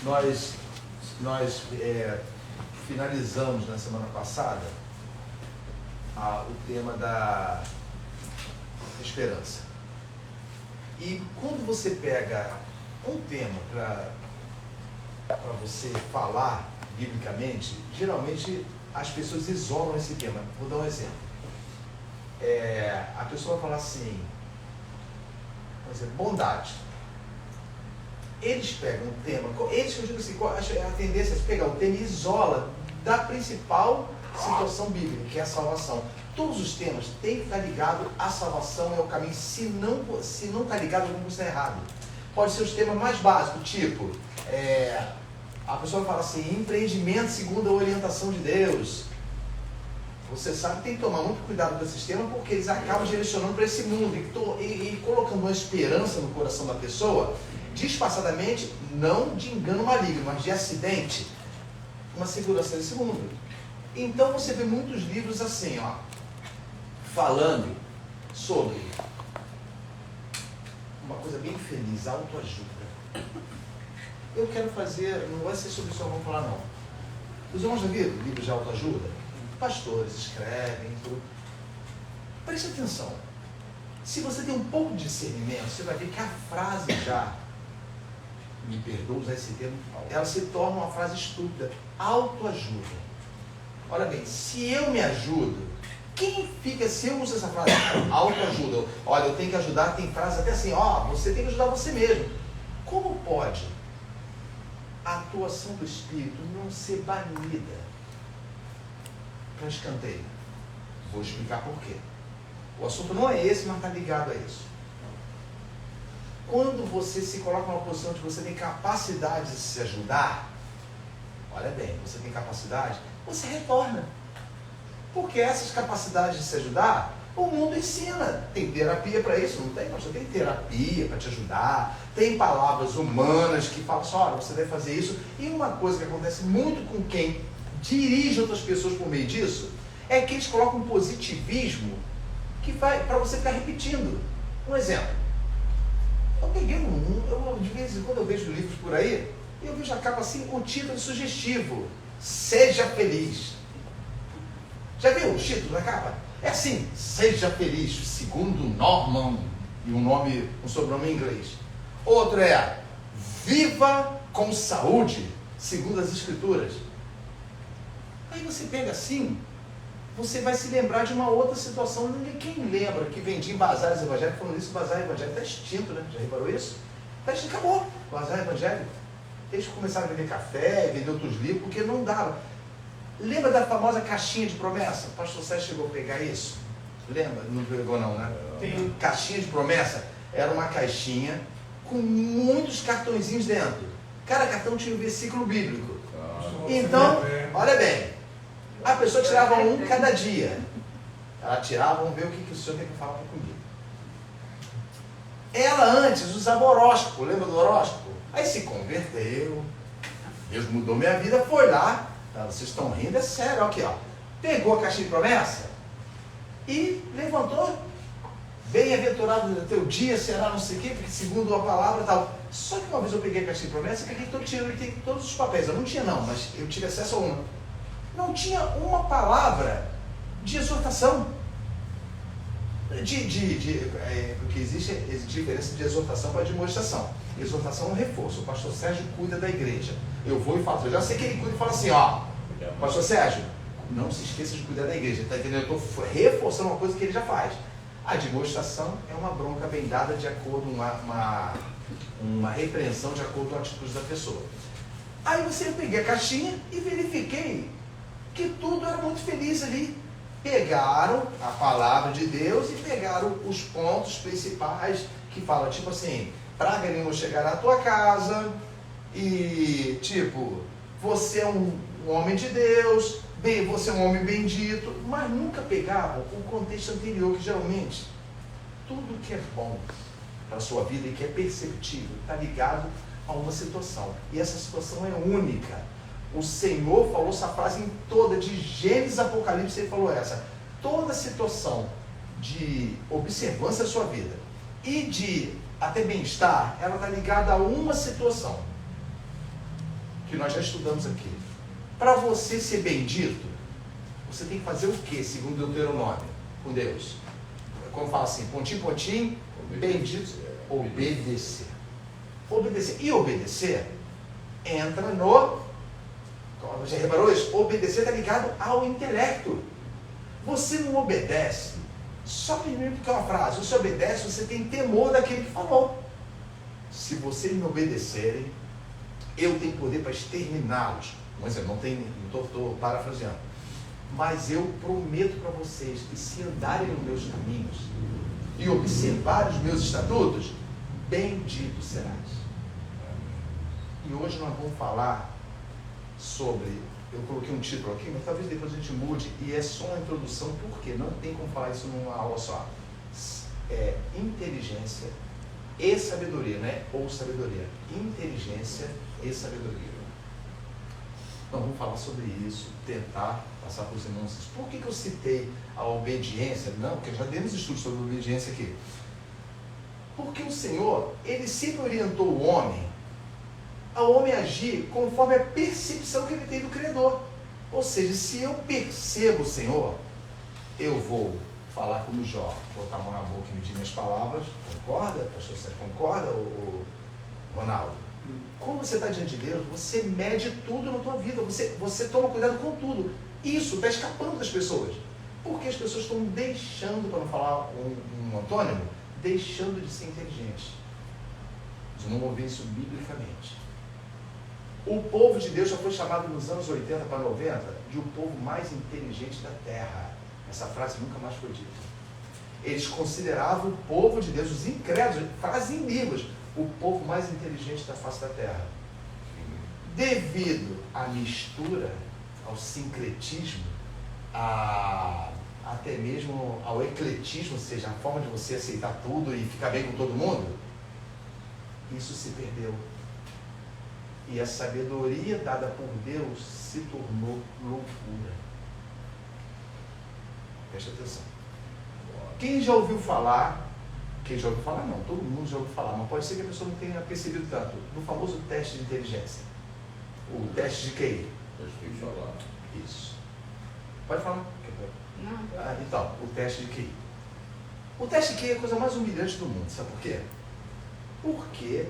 nós finalizamos na semana passada o tema da esperança. E quando você pega um tema para você falar biblicamente, geralmente as pessoas isolam esse tema. Vou dar um exemplo. A pessoa vai falar assim, por exemplo, bondade. Eles pegam o tema, eles, eu digo assim, a tendência é pegar o tema e isola da principal situação bíblica, que é a salvação. Todos os temas têm que estar ligados à salvação e ao caminho. Se não está ligado, alguma coisa está errado. Pode ser os temas mais básicos, tipo, a pessoa fala assim, empreendimento segundo a orientação de Deus. Você sabe que tem que tomar muito cuidado com esses temas, porque eles acabam direcionando para esse mundo e colocando uma esperança no coração da pessoa, disfarçadamente, não de engano maligno, mas de acidente, uma segurança desse mundo. Então você vê muitos livros assim, falando sobre uma coisa bem feliz, autoajuda. Eu quero fazer, não vai ser sobre isso que vamos falar não. Os irmãos já viram livros de autoajuda? Pastores escrevem, tudo. Preste atenção. Se você tem um pouco de discernimento, você vai ver que a frase já, me perdoa usar esse termo, ela se torna uma frase estúpida. Autoajuda. Olha bem, se eu me ajudo, quem fica, se eu uso essa frase, autoajuda, olha, eu tenho que ajudar, tem frase até assim, você tem que ajudar você mesmo. Como pode a atuação do Espírito não ser banida para escanteio? Vou explicar por quê. O assunto não é esse, mas está ligado a isso. Quando você se coloca numa posição de que você tem capacidade de se ajudar, olha bem, você tem capacidade, você retorna. Porque essas capacidades de se ajudar, o mundo ensina. Tem terapia para isso, não tem? Mas tem terapia para te ajudar, tem palavras humanas que falam assim, olha, você deve fazer isso. E uma coisa que acontece muito com quem dirige outras pessoas por meio disso, é que eles colocam um positivismo que vai para você ficar repetindo. Um exemplo. Eu peguei de vez em quando eu vejo livros por aí, eu vejo a capa assim, o título sugestivo, seja feliz. Já viu o título da capa? É assim, seja feliz, segundo Norman, e um sobrenome em inglês. Outro é, viva com saúde, segundo as escrituras. Aí você pega assim, você vai se lembrar de uma outra situação. Quem lembra que vendia em bazares evangélicos? Falando isso, o bazar evangélico está extinto, né? Já reparou isso? Está extinto, acabou. O bazar evangélico. Eles começaram a vender café, vender outros livros, porque não dava. Lembra da famosa caixinha de promessa? O pastor Sérgio chegou a pegar isso? Lembra? Não pegou não, né? Tem caixinha de promessa. Era uma caixinha com muitos cartõezinhos dentro. Cada cartão tinha um versículo bíblico. Então, olha bem. A pessoa tirava um cada dia. Ela tirava, vamos ver o que o senhor tem que falar comigo. Ela antes usava horóscopo, lembra do horóscopo? Aí se converteu, Deus mudou minha vida, foi lá, vocês estão rindo, é sério, aqui ó, pegou a caixinha de promessa e levantou, bem-aventurado o teu dia será não sei o quê, porque segundo a palavra tal. Só que uma vez eu peguei a caixinha de promessa, peguei todo tirando, tem todos os papéis, eu não tinha não, mas eu tive acesso a uma. Não tinha uma palavra de exortação. Porque existe diferença de exortação para demonstração. Exortação é um reforço. O pastor Sérgio cuida da igreja. Eu vou e faço. Eu já sei que ele cuida e fala assim, pastor Sérgio, não se esqueça de cuidar da igreja. Está entendendo? Eu estou reforçando uma coisa que ele já faz. A demonstração é uma bronca bem dada de acordo com uma repreensão de acordo com a atitude da pessoa. Aí eu peguei a caixinha e verifiquei que tudo era muito feliz ali. Pegaram a palavra de Deus e pegaram os pontos principais que falam, tipo assim, praga nenhuma chegar na tua casa, e tipo, você é um homem de Deus, você é um homem bendito, mas nunca pegavam o contexto anterior, que geralmente tudo que é bom para a sua vida e que é perceptível está ligado a uma situação, e essa situação é única. O Senhor falou essa frase em toda, de Gênesis a Apocalipse, ele falou essa. Toda situação de observância da sua vida e de até bem-estar, ela está ligada a uma situação. que nós já estudamos aqui. Para você ser bendito, você tem que fazer o que, segundo Deuteronômio, com Deus? Como fala assim, pontinho, pontinho, bendito, obedecer. Obedecer. E obedecer entra no... Você reparou isso? Obedecer está ligado ao intelecto. Você não obedece só primeiro porque é uma frase. Você obedece, você tem temor daquele que falou. Se vocês me obedecerem, eu tenho poder para exterminá-los. Mas eu não estou parafraseando. Mas eu prometo para vocês que se andarem nos meus caminhos e observarem os meus estatutos, bendito serás. E hoje nós vamos falar sobre, eu coloquei um título aqui, mas talvez depois a gente mude, e é só uma introdução, porque não tem como falar isso numa aula só. É inteligência e sabedoria, né? Ou sabedoria. Inteligência e sabedoria. Então vamos falar sobre isso, tentar passar para os irmãos. Por que eu citei a obediência? Não, porque já demos estudos sobre obediência aqui. Porque o Senhor, Ele sempre orientou o homem ao homem agir conforme a percepção que ele tem do Criador. Ou seja, se eu percebo o Senhor, eu vou falar como Jó, botar a mão na boca e medir minhas palavras. Concorda? Pastor Sérgio, concorda, o Ronaldo? Quando você está diante de Deus, você mede tudo na tua vida, você toma cuidado com tudo. Isso está escapando das pessoas. Porque as pessoas estão deixando, para não falar um antônimo, deixando de ser inteligentes. Nós não vamos ver isso biblicamente. O povo de Deus já foi chamado nos anos 80 para 90 de o povo mais inteligente da terra. Essa frase nunca mais foi dita. Eles consideravam o povo de Deus, os incrédulos, frase em livros, o povo mais inteligente da face da terra. Devido à mistura, ao sincretismo, até mesmo ao ecletismo, ou seja, a forma de você aceitar tudo e ficar bem com todo mundo, isso se perdeu. E a sabedoria dada por Deus se tornou loucura. Preste atenção. Quem já ouviu falar não, todo mundo já ouviu falar, mas pode ser que a pessoa não tenha percebido tanto, do famoso teste de inteligência. O teste de QI. Deixa eu falar. Isso. Pode falar? Não. Então, o teste de QI. O teste de QI é a coisa mais humilhante do mundo, sabe por quê? Porque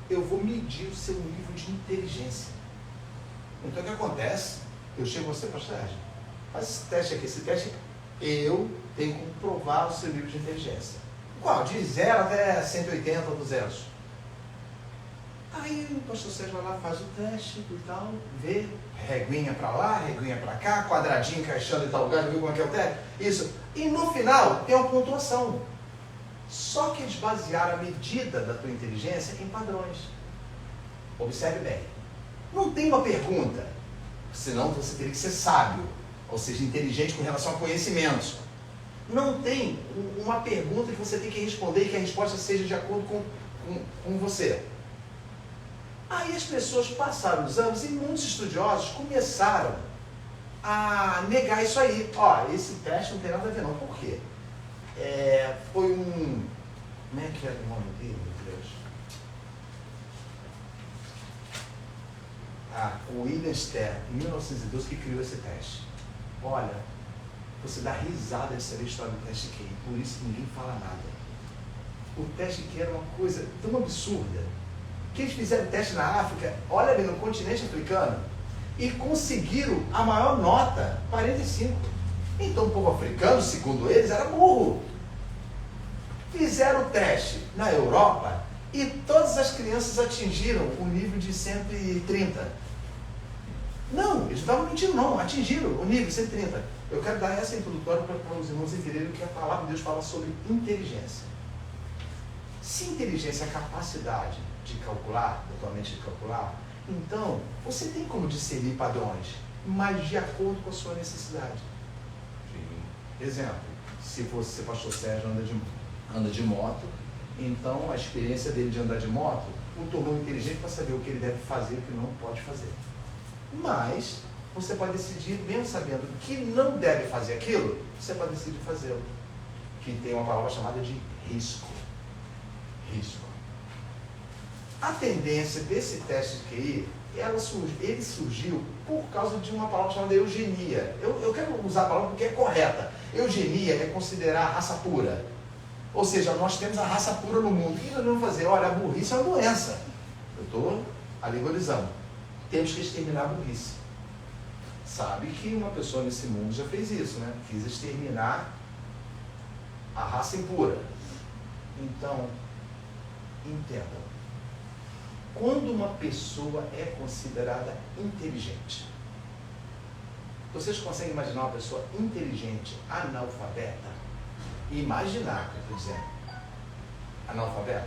eu vou medir o seu nível de inteligência. Então o que acontece? Eu chego a você, pastor Sérgio, faz esse teste aqui, eu tenho que provar o seu nível de inteligência. Qual? De 0 até 180 ou 200. Aí o pastor Sérgio vai lá, faz o teste e tal, vê, reguinha para lá, reguinha para cá, quadradinho encaixando em tal lugar, viu como é que é o teste? Isso. E no final tem uma pontuação. Só que eles basearam a medida da tua inteligência em padrões. Observe bem. Não tem uma pergunta, senão você teria que ser sábio, ou seja, inteligente com relação a conhecimentos. Não tem uma pergunta que você tem que responder e que a resposta seja de acordo com você. Aí as pessoas passaram os anos e muitos estudiosos começaram a negar isso aí. Ó, esse teste não tem nada a ver não. Por quê? Foi um... Como é que era o nome dele, meu Deus? O William Stern, em 1912, que criou esse teste. Olha, você dá risada de saber a história do teste QI, por isso ninguém fala nada. O teste QI era uma coisa tão absurda, que eles fizeram teste na África, olha bem, no continente africano, e conseguiram a maior nota, 45. Então o povo africano, segundo eles, era burro. Fizeram o teste na Europa e todas as crianças atingiram o nível de 130. Não, eles não estavam mentindo não, atingiram o nível de 130. Eu quero dar essa introdutória para os irmãos entenderem o que a palavra de Deus fala sobre inteligência. Se inteligência é a capacidade de calcular, da tua mente de calcular, então você tem como discernir padrões, mas de acordo com a sua necessidade. Exemplo, se você, pastor Sérgio, anda de moto, então a experiência dele de andar de moto o tornou inteligente para saber o que ele deve fazer e o que não pode fazer. Mas você pode decidir, mesmo sabendo que não deve fazer aquilo, você pode decidir fazê-lo. Que tem uma palavra chamada de risco. Risco. A tendência desse teste de QI, ele surgiu por causa de uma palavra chamada eugenia. Eu quero usar a palavra porque é correta. Eugenia é considerar a raça pura. Ou seja, nós temos a raça pura no mundo. O que nós vamos fazer? Olha, a burrice é uma doença. Eu estou alegorizando. Temos que exterminar a burrice. Sabe que uma pessoa nesse mundo já fez isso, né? Quis exterminar a raça impura. Então, entendam. Quando uma pessoa é considerada inteligente, vocês conseguem imaginar uma pessoa inteligente, analfabeta? Imaginar, que eu estou dizendo. Analfabeta?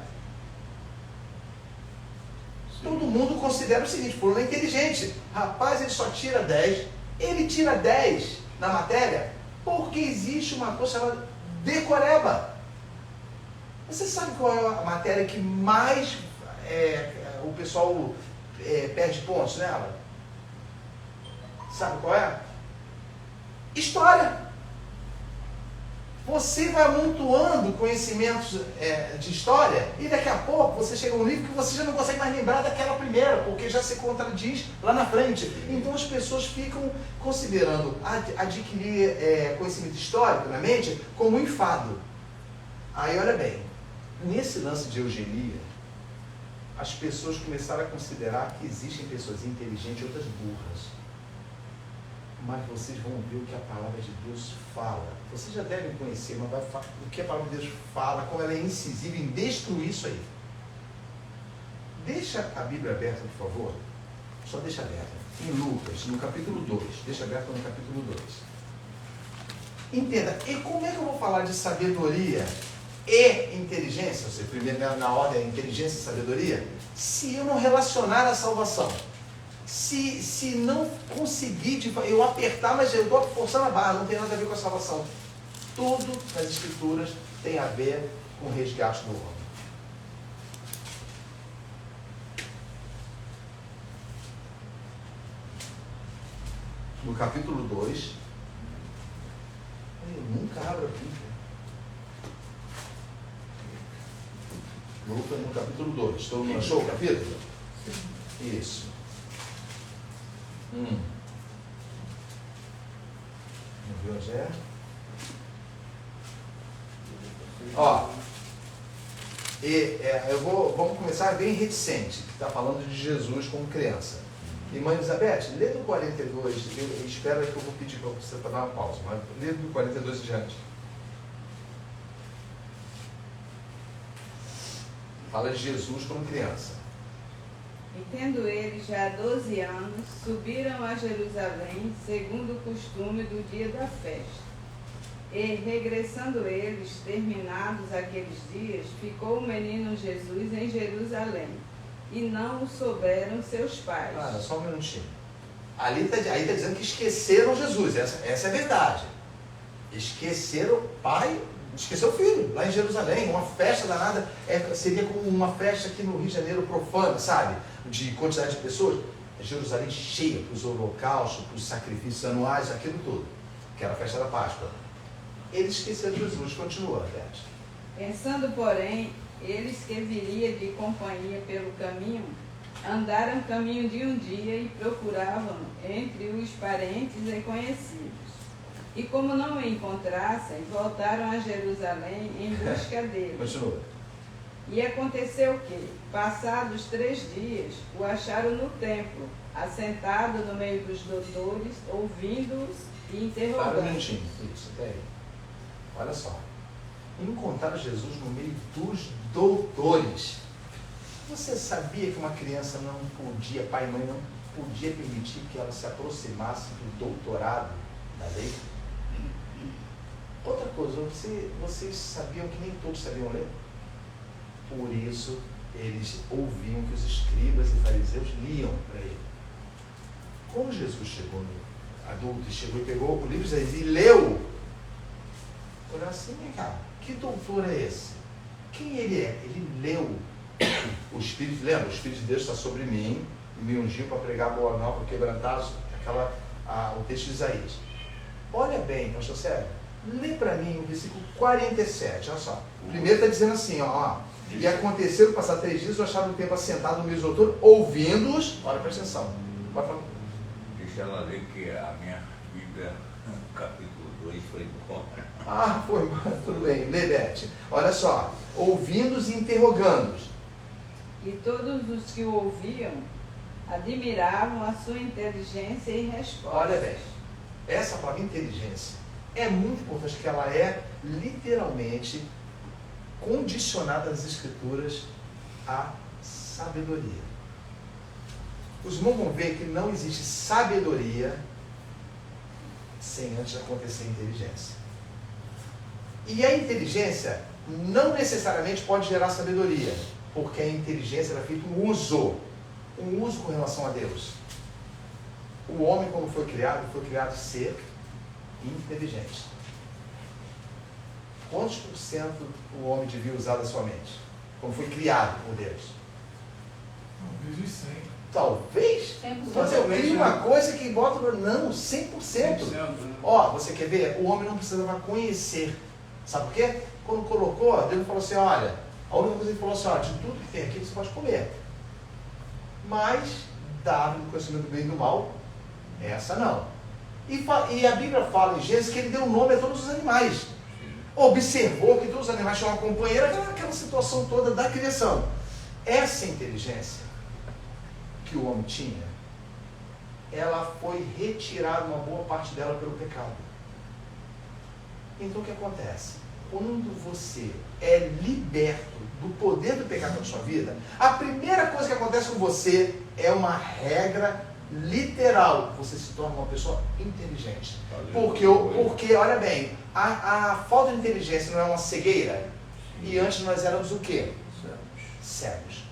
Sim. Todo mundo considera o seguinte: fulano é inteligente. Rapaz, ele só tira 10. Ele tira 10 na matéria porque existe uma coisa chamada decoreba. Você sabe qual é a matéria que mais o pessoal perde pontos nela? Sabe qual é? História. Você vai amontoando conhecimentos de história e daqui a pouco você chega a um nível que você já não consegue mais lembrar daquela primeira, porque já se contradiz lá na frente. Então as pessoas ficam considerando adquirir conhecimento histórico na mente como um enfado. Aí olha bem, nesse lance de eugenia, as pessoas começaram a considerar que existem pessoas inteligentes e outras burras. Mas vocês vão ver o que a palavra de Deus fala. Vocês já devem conhecer, mas vai falar o que a palavra de Deus fala, como ela é incisiva em destruir isso aí. Deixa a Bíblia aberta, por favor. Só deixa aberta. Em Lucas, no capítulo 2. Deixa aberta no capítulo 2. Entenda, e como é que eu vou falar de sabedoria e inteligência, ou seja, primeiro na ordem inteligência e sabedoria, se eu não relacionar a salvação? Se não conseguir, eu apertar, mas eu estou forçando a barra, não tem nada a ver com a salvação. Tudo nas Escrituras tem a ver com o resgate do homem. No capítulo 2, eu nunca abro a Bíblia. No capítulo 2, todo mundo achou o capítulo? Isso. Não viu onde é? Ó, vamos começar bem reticente, que está falando de Jesus como criança. Irmã Elizabeth, lê do 42, eu espero que eu vou pedir para você para dar uma pausa, mas lê do 42 diante. Fala de Jesus como criança. E tendo eles já 12 anos, subiram a Jerusalém, segundo o costume do dia da festa. E, regressando eles, terminados aqueles dias, ficou o menino Jesus em Jerusalém, e não o souberam seus pais. Só um minutinho. Aí está dizendo que esqueceram Jesus, essa é a verdade. Esqueceram o pai, esqueceu o filho, lá em Jerusalém, uma festa danada, seria como uma festa aqui no Rio de Janeiro profana, sabe? De quantidade de pessoas. Jerusalém cheia para os holocaustos, para os sacrifícios anuais, aquilo tudo, que era a festa da Páscoa. Eles esqueceram Jesus, continua, Beth. Pensando, porém, eles que viria de companhia pelo caminho, andaram caminho de um dia e procuravam entre os parentes e conhecidos. E como não o encontrassem, voltaram a Jerusalém em busca dele. Continua. E aconteceu que, passados 3 dias, o acharam no templo, assentado no meio dos doutores, ouvindo-os e interrogando. Para um minutinho, isso, até aí. Olha só. Encontraram Jesus no meio dos doutores. Você sabia que uma criança não podia, pai e mãe não podia permitir que ela se aproximasse do doutorado da lei? Outra coisa, vocês sabiam que nem todos sabiam ler? Por isso, eles ouviam que os escribas e fariseus liam para ele. Quando Jesus chegou no adulto e chegou e pegou o livro e leu, olhou assim, vem cá, que doutor é esse? Quem ele é? Ele leu. O Espírito, lembra? O Espírito de Deus está sobre mim e me ungiu para pregar boa nova, quebrantar o texto de Isaías. Olha bem, pastor Sérgio, lê para mim o versículo 47, olha só. O primeiro está dizendo assim, ó, E aconteceu que, passados 3 dias, eu achava o tempo assentado no meio do doutor, ouvindo-os. Olha, presta atenção. Vai falar. Deixa ela ler que a minha Bíblia, capítulo 2, foi embora. Ah, foi, tudo bem. Lê, Beth. Olha só. Ouvindo-os e interrogando-os. E todos os que o ouviam admiravam a sua inteligência e resposta. Olha, Beth. Essa palavra inteligência é muito importante, que ela é literalmente condicionada nas Escrituras à sabedoria. Os irmãos vão ver que não existe sabedoria sem antes acontecer inteligência. E a inteligência não necessariamente pode gerar sabedoria, porque a inteligência era feita um uso com relação a Deus. O homem, como foi criado ser inteligente. Quantos por cento o homem devia usar da sua mente? Como foi criado por Deus? Talvez os 100. Talvez. Mas eu crio uma coisa que bota... Não, 100%. 100%, né? Ó, você quer ver? O homem não precisava conhecer. Sabe por quê? Quando colocou, Deus falou assim, olha, a única coisa que ele falou assim, ó, de tudo que tem aqui você pode comer. Mas, da árvore do conhecimento do bem e do mal, essa não. E a Bíblia fala em Gênesis que ele deu nome a todos os animais. Observou que todos os animais tinham uma companheira, aquela situação toda da criação. Essa inteligência que o homem tinha, ela foi retirada, uma boa parte dela, pelo pecado. Então o que acontece? Quando você é liberto do poder do pecado na sua vida, a primeira coisa que acontece com você é uma regra literal. Você se torna uma pessoa inteligente. Porque olha bem, a falta de inteligência não é uma cegueira? E antes nós éramos o quê? Cegos.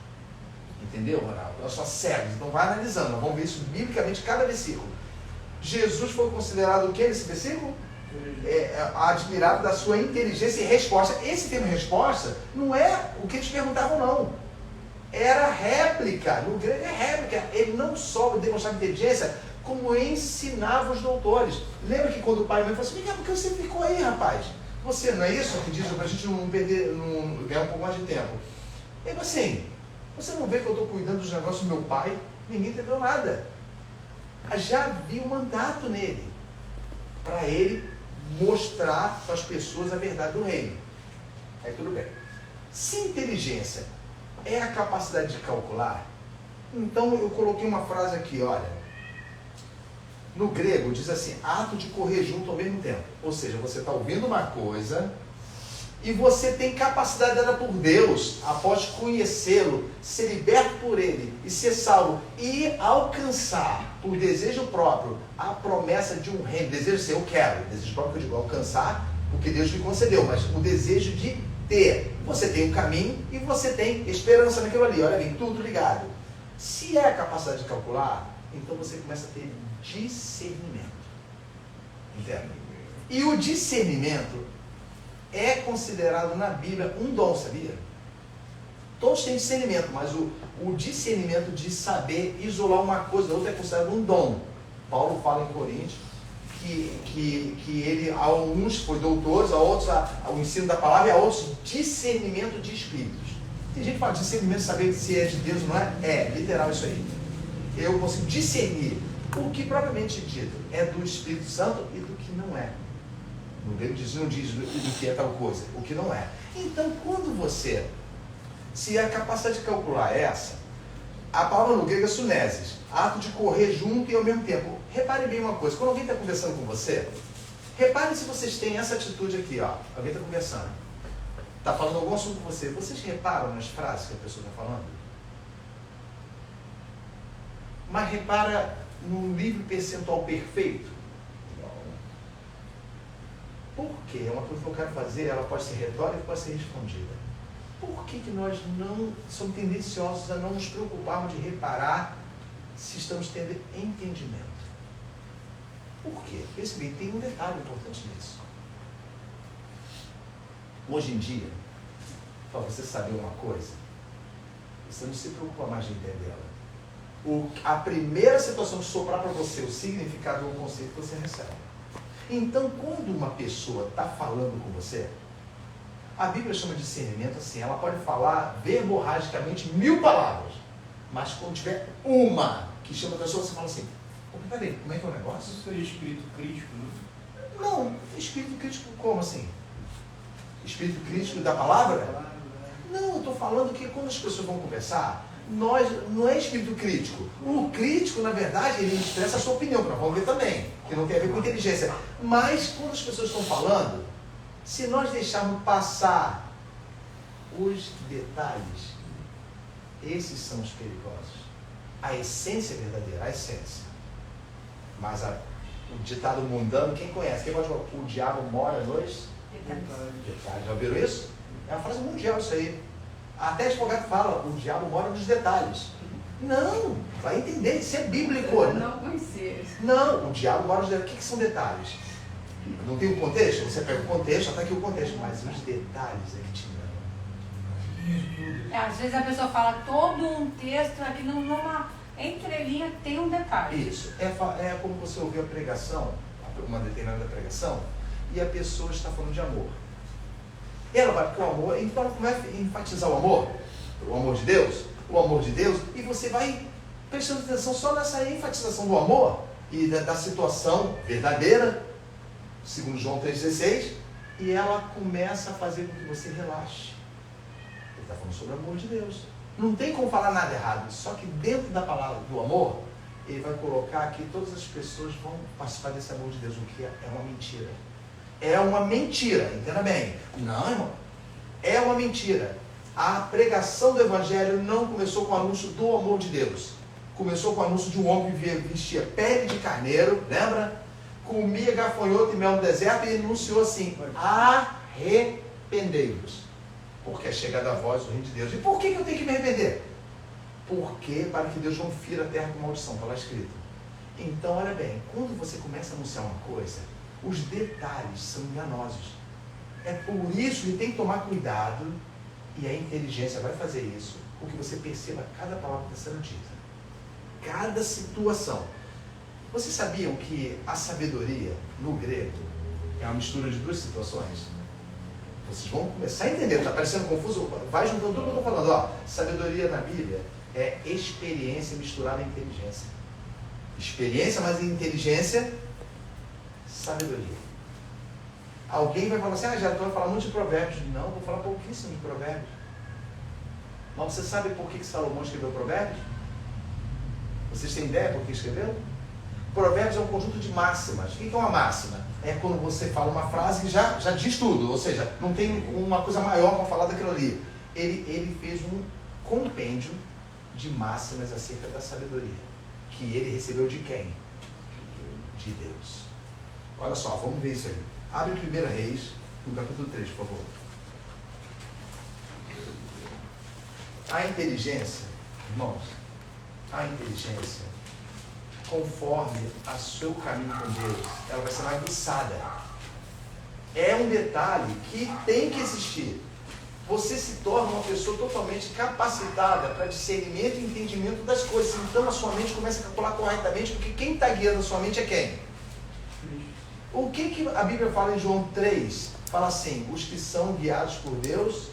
Entendeu, Ronaldo? Nós somos cegos. Então vai analisando. Nós vamos ver isso biblicamente em cada versículo. Jesus foi considerado o que nesse versículo? Admirado da sua inteligência e resposta. Esse termo resposta não é o que eles perguntavam, não. Era réplica. No grego é réplica. Ele não só demonstrava inteligência, como ensinava os doutores. Lembra que quando o pai e a mãe falou assim, por que você ficou aí, rapaz? Você, não é isso que diz para a gente não perder, não ganhar um pouco mais de tempo? Ele assim, você não vê que eu estou cuidando dos negócios do meu pai? Ninguém entendeu nada. Já havia um mandato nele, para ele mostrar para as pessoas a verdade do reino. Aí tudo bem. Se inteligência é a capacidade de calcular, então eu coloquei uma frase aqui, olha. No grego diz assim, ato de correr junto ao mesmo tempo. Ou seja, você está ouvindo uma coisa e você tem capacidade dada por Deus, após conhecê-lo, ser liberto por ele e ser salvo, e alcançar, por desejo próprio, a promessa de um reino. Desejo ser, eu quero. Desejo próprio que eu digo, alcançar, porque Deus me concedeu, mas o desejo de ter. Você tem um caminho e você tem esperança naquilo ali. Olha bem, tudo ligado. Se é a capacidade de calcular, então você começa a ter discernimento. Entende? E o discernimento é considerado na Bíblia um dom, sabia? Todos têm discernimento, mas o discernimento de saber isolar uma coisa da outra é considerado um dom. Paulo fala em Coríntios que ele, a uns foi doutores, a outros o ensino da palavra, e a outros discernimento de espíritos. Tem gente que fala discernimento, saber se é de Deus ou não é? É, literal isso aí. Eu consigo discernir o que propriamente dito é do Espírito Santo e do que não é. No grego não diz do que é tal coisa, o que não é. Então, quando você, se a capacidade de calcular é essa, a palavra no grego é sunesis, ato de correr junto e ao mesmo tempo. Repare bem uma coisa, quando alguém está conversando com você, repare se vocês têm essa atitude aqui, ó. Alguém está conversando, está falando algum assunto com você, vocês reparam nas frases que a pessoa está falando? Mas repara no livre percentual perfeito? Por quê? É uma coisa que eu quero fazer, ela pode ser retórica e pode ser respondida. Por que nós não somos tendenciosos a não nos preocuparmos de reparar se estamos tendo entendimento? Por quê? Pense bem, tem um detalhe importante nisso. Hoje em dia, para você saber uma coisa, você não se preocupa mais de entendê-la. A primeira situação que soprar para você o significado ou o conceito que você recebe. Então, quando uma pessoa está falando com você, A Bíblia chama de discernimento assim, ela pode falar verborragicamente 1000 palavras, mas quando tiver uma que chama a pessoa, você fala assim, peraí, como é que é o negócio? Isso seria espírito crítico, né? Não, espírito crítico como assim? Espírito crítico da palavra? Não, eu estou falando que quando as pessoas vão conversar, não é espírito crítico. O crítico, na verdade, ele expressa a sua opinião, que nós vamos ver também, que não tem a ver com inteligência. Mas quando as pessoas estão falando, se nós deixarmos passar os detalhes, esses são os perigosos. A essência é verdadeira, a essência. Mas o ditado mundano, quem conhece? Quem pode falar? O diabo mora nos detalhes. Já ouviram isso? É uma frase mundial isso aí. Até advogado fala, o diabo mora nos detalhes. Não, vai entender, isso é bíblico. Eu não conhecia. Não, o diabo mora nos detalhes. O que são detalhes? Não tem o contexto? Você pega o contexto, está aqui o contexto, mas os detalhes é que te enganam. Às vezes a pessoa fala todo um texto, aqui numa entrelinha tem um detalhe. Isso, é como você ouviu a pregação, uma determinada pregação, e a pessoa está falando de amor. Ela vai para o amor, então ela começa a enfatizar o amor de Deus, e você vai prestando atenção só nessa enfatização do amor e da situação verdadeira, segundo João 3,16, e ela começa a fazer com que você relaxe. Ele está falando sobre o amor de Deus. Não tem como falar nada errado, só que dentro da palavra do amor, ele vai colocar que todas as pessoas vão participar desse amor de Deus, o que é uma mentira. É uma mentira, entenda bem. Não, irmão. É uma mentira. A pregação do Evangelho não começou com o anúncio do amor de Deus. Começou com o anúncio de um homem que vestia pele de carneiro, lembra? Comia gafanhoto e mel no deserto e anunciou assim, arrependei-vos, porque é chegada a voz do reino de Deus. E por que eu tenho que me arrepender? Porque para que Deus não fira a terra com maldição, está lá escrito. Então, olha bem, quando você começa a anunciar uma coisa, os detalhes são enganosos. É por isso que tem que tomar cuidado, e a inteligência vai fazer isso, porque você perceba cada palavra que está sendo dita, cada situação. Vocês sabiam que a sabedoria, no grego, é uma mistura de duas situações? Vocês vão começar a entender, está parecendo confuso? Vai juntando tudo que eu estou falando. Ó, sabedoria na Bíblia é experiência misturada à inteligência. Experiência, mas inteligência, sabedoria. Alguém vai falar assim, já estou a falar muito de provérbios. Não, vou falar pouquíssimo de provérbios. Mas você sabe por que Salomão escreveu provérbios? Vocês têm ideia por que escreveu? Provérbios é um conjunto de máximas. O que é uma máxima? É quando você fala uma frase que já diz tudo, ou seja, não tem uma coisa maior para falar daquilo ali. Ele fez um compêndio de máximas acerca da sabedoria, que ele recebeu de quem? De Deus. Olha só, vamos ver isso aí. Abre 1 Reis, no capítulo 3, por favor. A inteligência, irmãos, a inteligência, conforme o seu caminho com Deus, ela vai ser mais aguçada. É um detalhe que tem que existir. Você se torna uma pessoa totalmente capacitada para discernimento e entendimento das coisas. Então a sua mente começa a calcular corretamente, porque quem está guiando a sua mente é quem? O que a Bíblia fala em João 3? Fala assim, os que são guiados por Deus,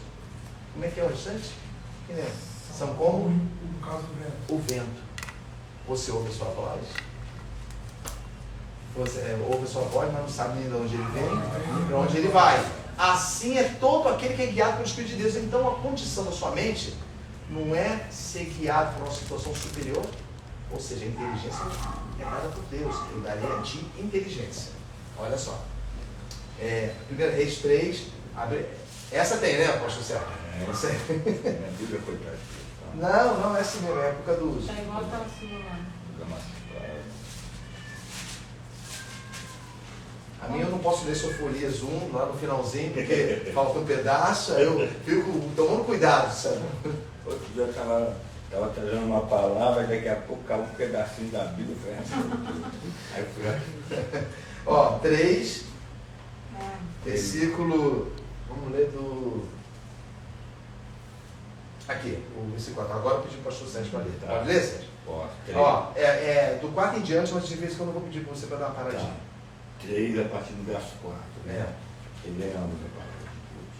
como é que é o restante? Quem é? São como? O vento. Você ouve a sua voz? Você ouve a sua voz, mas não sabe nem de onde ele vem, nem para onde ele vai. Assim é todo aquele que é guiado pelo Espírito de Deus. Então a condição da sua mente não é ser guiado por uma situação superior, ou seja, a inteligência é dada por Deus. Eu darei a ti inteligência. Olha só. 1 Reis 3, abre. Essa tem, né, apóstolo Sérgio? Essa aí. Minha Bíblia foi para Não, é assim mesmo, é época do uso. Está igual estava simulando. A minha eu não posso ler Sofonias 1 lá no finalzinho, porque falta um pedaço, aí eu fico tomando cuidado, sabe? Outro dia eu estava trazendo uma palavra, daqui a pouco caiu um pedacinho da Bíblia. Aí eu fui aqui. Ó, 3, versículo, vamos ler do... Aqui, o versículo 4. Agora eu pedi para o pastor Sérgio para ler. Tá. Pode ler, Sérgio? Posso. Ó, do 4 em diante, mas de vez em quando eu vou pedir para você para dar uma paradinha. Tá. 3 a partir do verso 4. É. Ele é a palavra de Deus.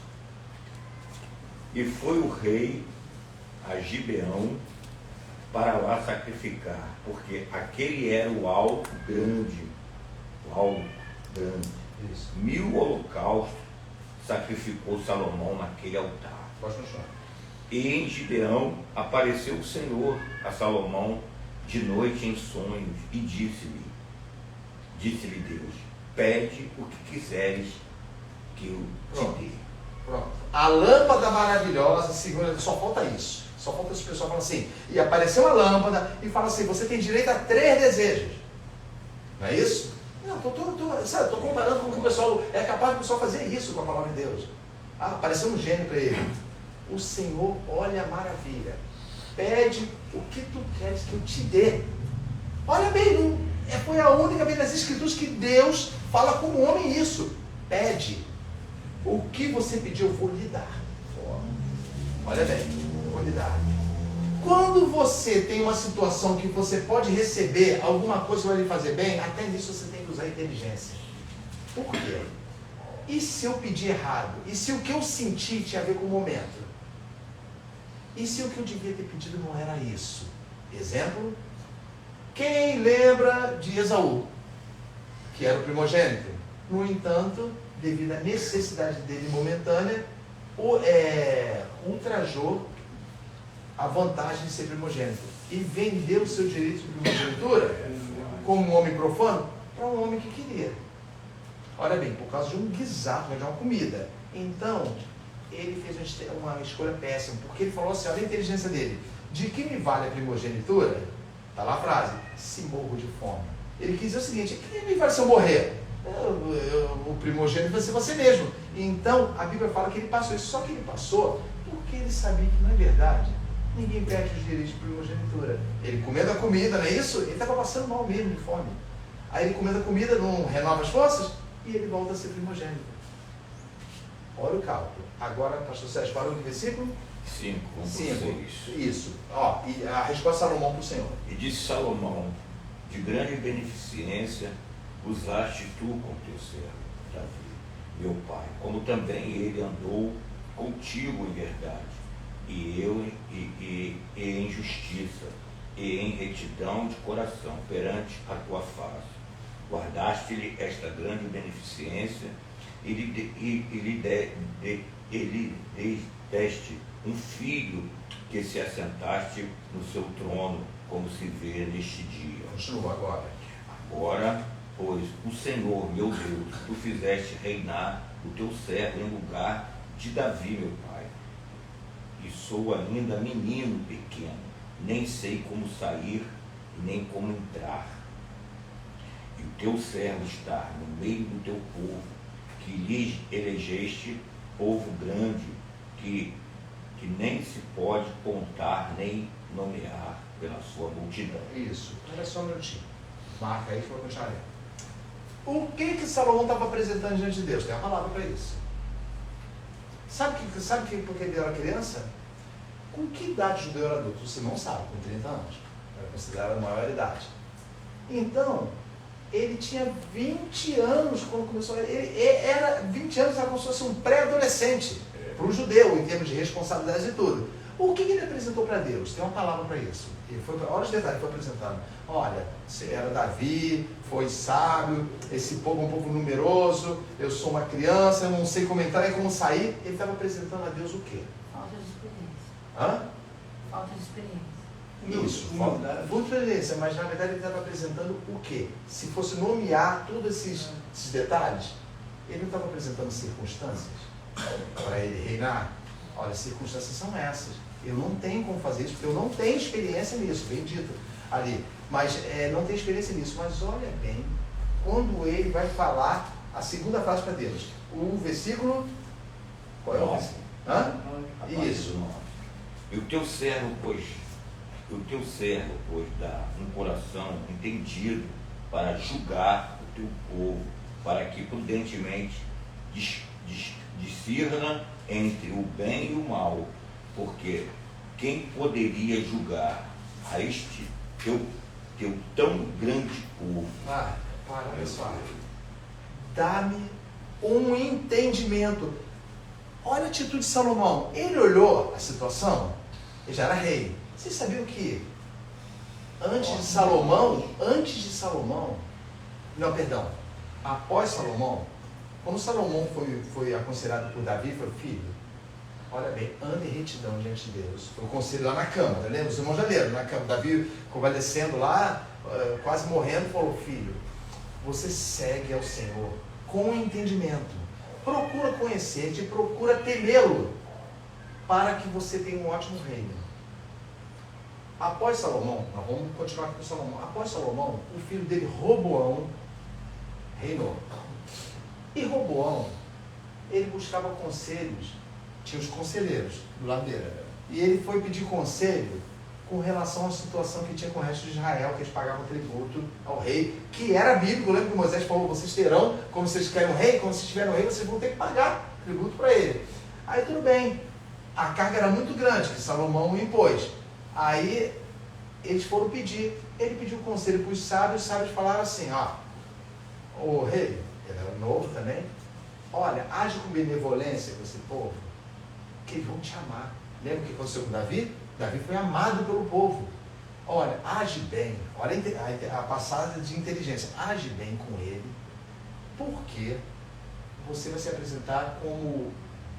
E foi o rei a Gibeão para lá sacrificar, porque aquele era o alto grande, o alto grande. Isso. 1000 holocaustos sacrificou Salomão naquele altar. Pode continuar. E em Gibeão apareceu o Senhor a Salomão de noite em sonhos e disse-lhe Deus, pede o que quiseres que eu te dê. Pronto. A lâmpada maravilhosa, segura, só falta isso. Só falta esse pessoal falar assim, e apareceu a lâmpada e fala assim, você tem direito a 3 desejos. Não é isso? Não, estou comparando com o que o pessoal, é capaz do pessoal fazer isso com a palavra de Deus. Ah, apareceu um gênio para ele. O Senhor olha a maravilha. Pede o que tu queres que eu te dê. Olha bem, foi a única vez nas Escrituras que Deus fala como homem isso. Pede. O que você pediu, eu vou lhe dar. Olha bem, eu vou lhe dar. Quando você tem uma situação que você pode receber alguma coisa que vai lhe fazer bem, até nisso você tem que usar inteligência. Por quê? E se eu pedir errado? E se o que eu senti tinha a ver com o momento? E se o que eu devia ter pedido não era isso? Exemplo, quem lembra de Esaú, que era o primogênito? No entanto, devido à necessidade dele momentânea, ultrajou a vantagem de ser primogênito e vendeu o seu direito de primogenitura como um homem profano para um homem que queria. Olha bem, por causa de um guisado, de uma comida. Então, ele fez uma escolha péssima, porque ele falou assim, olha a inteligência dele, de que me vale a primogenitura? Está lá a frase, se morro de fome. Ele quis dizer o seguinte, que me vale se eu morrer? O primogênito vai ser você mesmo. Então, a Bíblia fala que ele passou isso, só que ele passou porque ele sabia que não é verdade. Ninguém perde os direitos de primogenitura. Ele comendo a comida, não é isso? Ele estava passando mal mesmo, de fome. Aí ele comendo a comida, não renova as forças, e ele volta a ser primogênito. Olha o cálculo. Agora, pastor Sérgio, parou no versículo? 5. Isso. Ó, e a resposta de Salomão para o Senhor. E disse Salomão, de grande beneficência usaste tu com teu servo, Davi, meu pai, como também ele andou contigo em verdade, e em justiça, e em retidão de coração, perante a tua face. Guardaste-lhe esta grande beneficência, e lhe deste um filho que se assentaste no seu trono, como se vê neste dia. Continua agora. Agora, pois, o Senhor, meu Deus, tu fizeste reinar o teu servo em lugar de Davi, meu pai. E sou ainda menino pequeno, nem sei como sair e nem como entrar. E o teu servo está no meio do teu povo, que lhes elegeste, povo grande, que nem se pode contar nem nomear pela sua multidão. Isso. Olha só um minutinho. Marca aí que eu vou continuar lendo. O que Salomão estava apresentando diante de Deus? Tem a palavra para isso. Sabe porque ele era criança? Com que idade o judeu era adulto? Você não sabe, com 30 anos. Era considerada a maior idade. Então, ele tinha 20 anos quando começou. Ele era 20 anos, era como se fosse um pré-adolescente para o judeu, em termos de responsabilidades e tudo. O que ele apresentou para Deus? Tem uma palavra para isso. Olha os detalhes que foi apresentando. Olha, era Davi, foi sábio, esse povo é um povo numeroso, eu sou uma criança, eu não sei como entrar e como sair. Ele estava apresentando a Deus o quê? Falta de experiência. Hã? Falta de experiência. Isso, falta de experiência, mas na verdade ele estava apresentando o quê? Se fosse nomear todos esses detalhes, ele não estava apresentando circunstâncias para ele reinar. Olha, as circunstâncias são essas. Eu não tenho como fazer isso, porque eu não tenho experiência nisso, bem dito ali. Mas não tenho experiência nisso. Mas olha bem, quando ele vai falar a segunda frase para Deus, o versículo. Qual é o versículo? Hã? Isso. E o teu servo, pois, dá um coração entendido para julgar o teu povo, para que prudentemente discirna entre o bem e o mal, porque quem poderia julgar a este teu tão grande povo? Para, pessoal. Dá-me um entendimento. Olha a atitude de Salomão. Ele olhou a situação, ele já era rei. Vocês sabiam que após Salomão, quando Salomão foi aconselhado por Davi, foi filho, olha bem, anda em retidão diante de Deus. Foi o conselho lá na Câmara, lembra? Os irmãos já leram na Câmara. Davi convalescendo lá, quase morrendo, falou: filho, você segue ao Senhor com entendimento. Procura conhecer-te, procura temê-lo, para que você tenha um ótimo reino. Após Salomão, nós vamos continuar aqui com Salomão. Após Salomão, o filho dele, Roboão, reinou. E Roboão, ele buscava conselhos, tinha os conselheiros do lado dele. E ele foi pedir conselho com relação à situação que tinha com o resto de Israel, que eles pagavam tributo ao rei, que era bíblico. Lembra que Moisés falou: vocês terão, como vocês querem um rei, como vocês tiverem um rei, vocês vão ter que pagar tributo para ele. Aí tudo bem, a carga era muito grande, que Salomão impôs. Aí eles foram pedir, ele pediu conselho para os sábios falaram assim: o rei, ele era novo também, olha, age com benevolência com esse povo, que eles vão te amar. Lembra o que aconteceu com Davi? Davi foi amado pelo povo. Olha, age bem, olha a passada de inteligência, age bem com ele, porque você vai se apresentar como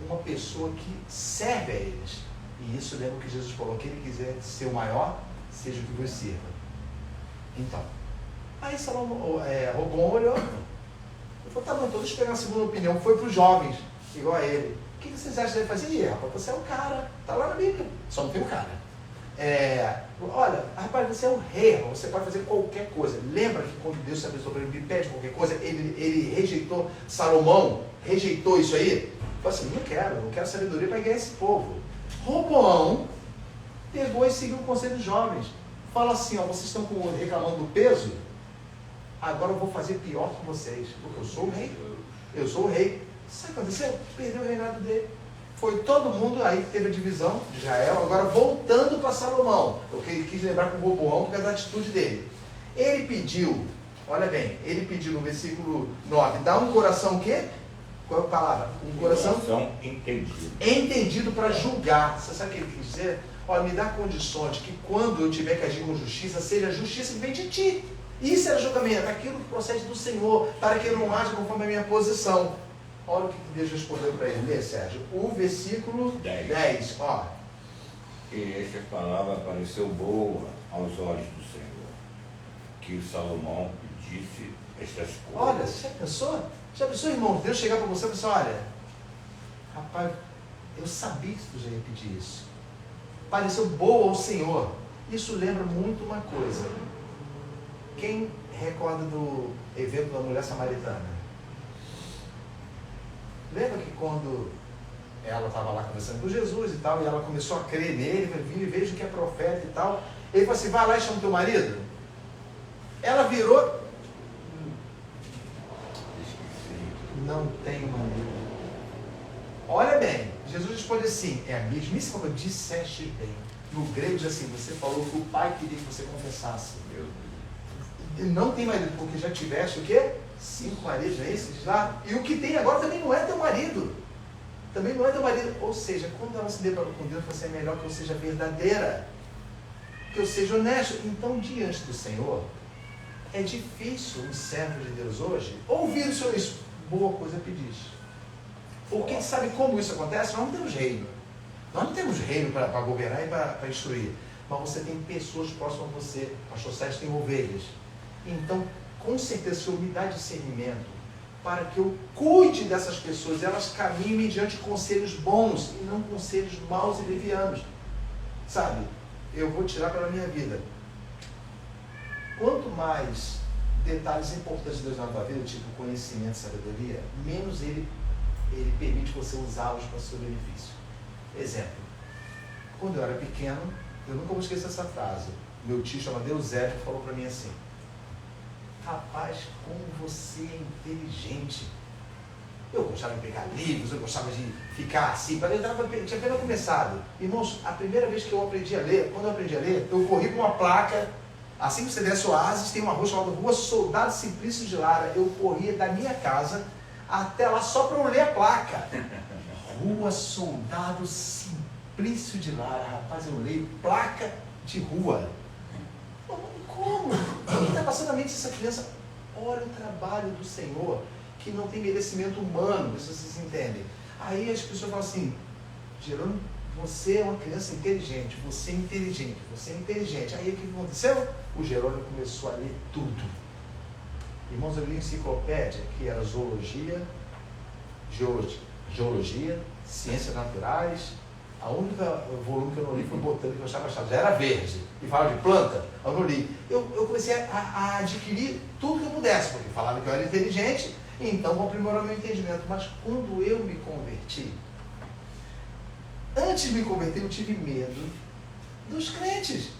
uma pessoa que serve a eles. E isso lembra o que Jesus falou: quem quiser ser o maior, seja o que vos sirva. Então, aí Roboão olhou, ele falou: tá bom, então deixa eu pegar uma segunda opinião. Foi para os jovens, igual a ele. O que vocês acham que deve fazer? Ih, rapaz, você é o cara, tá lá na Bíblia, só não tem o cara. Olha, rapaz, você é o rei, rapaz, você pode fazer qualquer coisa. Lembra que quando Deus se apresentou para ele, me pede qualquer coisa, ele rejeitou, Salomão rejeitou isso aí? Falou assim: não quero sabedoria para ganhar esse povo. Roboão pegou e seguiu o conselho dos jovens. Fala assim: vocês estão reclamando do peso? Agora eu vou fazer pior que vocês, porque eu sou o rei. Eu sou o rei. Sabe o que aconteceu? Perdeu o reinado dele. Foi todo mundo aí que teve a divisão de Israel. Agora voltando para Salomão, eu quis lembrar com o Roboão por causa da atitude dele. Ele pediu, olha bem, ele pediu no versículo 9: dá um coração o quê? Qual é a palavra? Um coração entendido. Entendido para julgar. Você sabe o que ele quis dizer? Olha, me dá condições que quando eu tiver que agir com justiça, seja a justiça que vem de ti. Isso era julgamento, aquilo que procede do Senhor, para que eu não haja conforme a minha posição. Olha o que Deus respondeu para ele. Lê, Sérgio. O versículo 10. E essa palavra pareceu boa aos olhos do Senhor, que Salomão disse estas coisas. Olha, você já pensou, irmão? Deus chegar para você e falar assim: olha, rapaz, eu sabia que tu já ia pedir isso. Pareceu boa ao Senhor. Isso lembra muito uma coisa. Quem recorda do evento da mulher samaritana? Lembra que quando ela estava lá conversando com Jesus e tal, e ela começou a crer nele, e vejo que é profeta e tal, ele falou assim: vai lá e chama teu marido. Ela virou: não tenho marido. Olha bem, Jesus responde assim: é a mesmíssima coisa, disseste bem. No grego diz assim: você falou que o pai queria que você confessasse. Não tem marido, porque já tiveste o quê? 5 maridos, não é isso? Diz lá. E o que tem agora também não é teu marido. Também não é teu marido. Ou seja, quando ela se deparou com Deus, você é melhor que eu seja verdadeira, que eu seja honesto. Então, diante do Senhor, é difícil um servo de Deus hoje ouvir o Senhor isso. Boa coisa pediste. Porque sabe como isso acontece? Nós não temos reino. Nós não temos reino para governar e para instruir. Mas você tem pessoas próximas a você. Pastor Sérgio tem ovelhas. Então, com certeza, o Senhor me dá discernimento para que eu cuide dessas pessoas, elas caminhem mediante conselhos bons e não conselhos maus e levianos. Sabe, eu vou tirar pela minha vida. Quanto mais detalhes importantes de Deus na tua vida, tipo conhecimento e sabedoria, menos ele permite você usá-los para o seu benefício. Exemplo, quando eu era pequeno, eu nunca vou esquecer essa frase. Meu tio chamado Eusébio falou para mim assim: rapaz, como você é inteligente. Eu gostava de pegar livros, eu gostava de ficar assim, eu tinha apenas começado. Irmãos, a primeira vez que eu aprendi a ler, quando eu aprendi a ler, eu corri com uma placa, assim que você desce o Oasis, tem uma rua chamada Rua Soldado Simplício de Lara. Eu corria da minha casa até lá só para eu ler a placa. Rua Soldado Simplício de Lara. Rapaz, eu leio placa de rua. Como? O que está passando na mente dessa criança? Olha o trabalho do Senhor, que não tem merecimento humano, se vocês entendem. Aí as pessoas falam assim, Jerônimo, você é uma criança inteligente, você é inteligente, você é inteligente. Aí o que aconteceu? O Jerônimo começou a ler tudo. Irmãos, eu li enciclopédia, que era zoologia, geologia, ciências naturais. A única volume que eu não li foi botânica, que eu achava chato. Já era verde e falava de planta, eu não li. Eu comecei a adquirir tudo que eu pudesse, porque falavam que eu era inteligente, então vou aprimorar meu entendimento. Mas quando eu me converti, antes de me converter, eu tive medo dos crentes.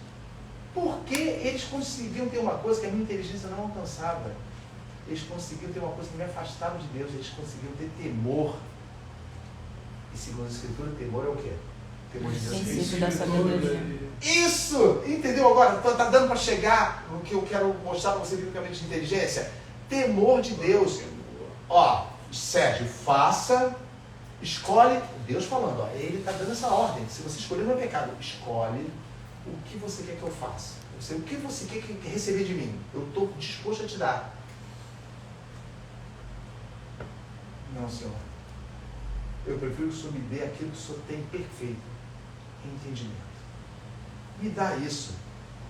Porque eles conseguiam ter uma coisa que a minha inteligência não alcançava. Eles conseguiam ter uma coisa que me afastava de Deus. Eles conseguiam ter temor. E segundo a Escritura, temor é o quê? Temor de Deus. Princípio da sabedoria. Isso! Entendeu agora? Está dando para chegar no que eu quero mostrar para você biblicamente de inteligência? Temor de Deus. Ó, Sérgio, faça, escolhe, Deus falando, ó, ele está dando essa ordem. Se você escolher não é pecado, escolhe o que você quer que eu faça. O que você quer receber de mim? Eu estou disposto a te dar. Não, Senhor. Eu prefiro que o Senhor me dê aquilo que o Senhor tem perfeito entendimento. Me dá isso,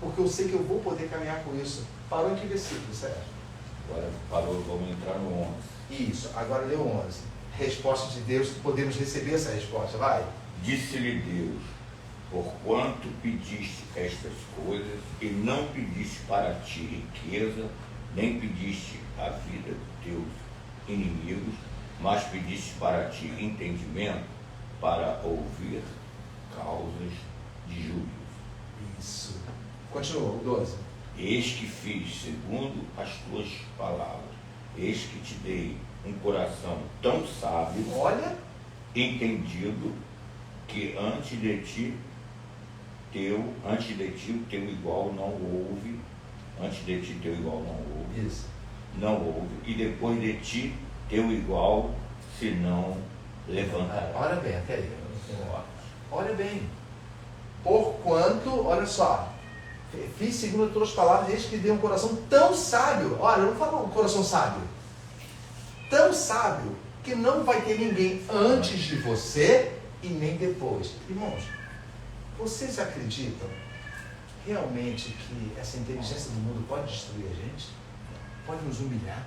porque eu sei que eu vou poder caminhar com isso. Parou em que versículo, Sérgio? Agora parou, vamos entrar no 11. Isso, agora leu 11. Resposta de Deus, que podemos receber essa resposta, vai. Disse-lhe Deus, porquanto pediste estas coisas, e não pediste para ti riqueza, nem pediste a vida de teus inimigos, mas pediste para ti entendimento, para ouvir causas de juízo. Isso. Continua, o 12. Eis que fiz segundo as tuas palavras, eis que te dei um coração tão sábio, Olha, entendido, que antes de ti o teu igual não houve, isso. não houve, e depois de ti teu igual se não levantará. Olha bem, até aí. Olha bem. Porquanto, olha só, fiz segundo as tuas palavras, eis que dei um coração tão sábio. Olha, eu não falo um coração sábio. Tão sábio que não vai ter ninguém antes de você e nem depois. Irmãos, vocês acreditam realmente que essa inteligência do mundo pode destruir a gente? Pode nos humilhar?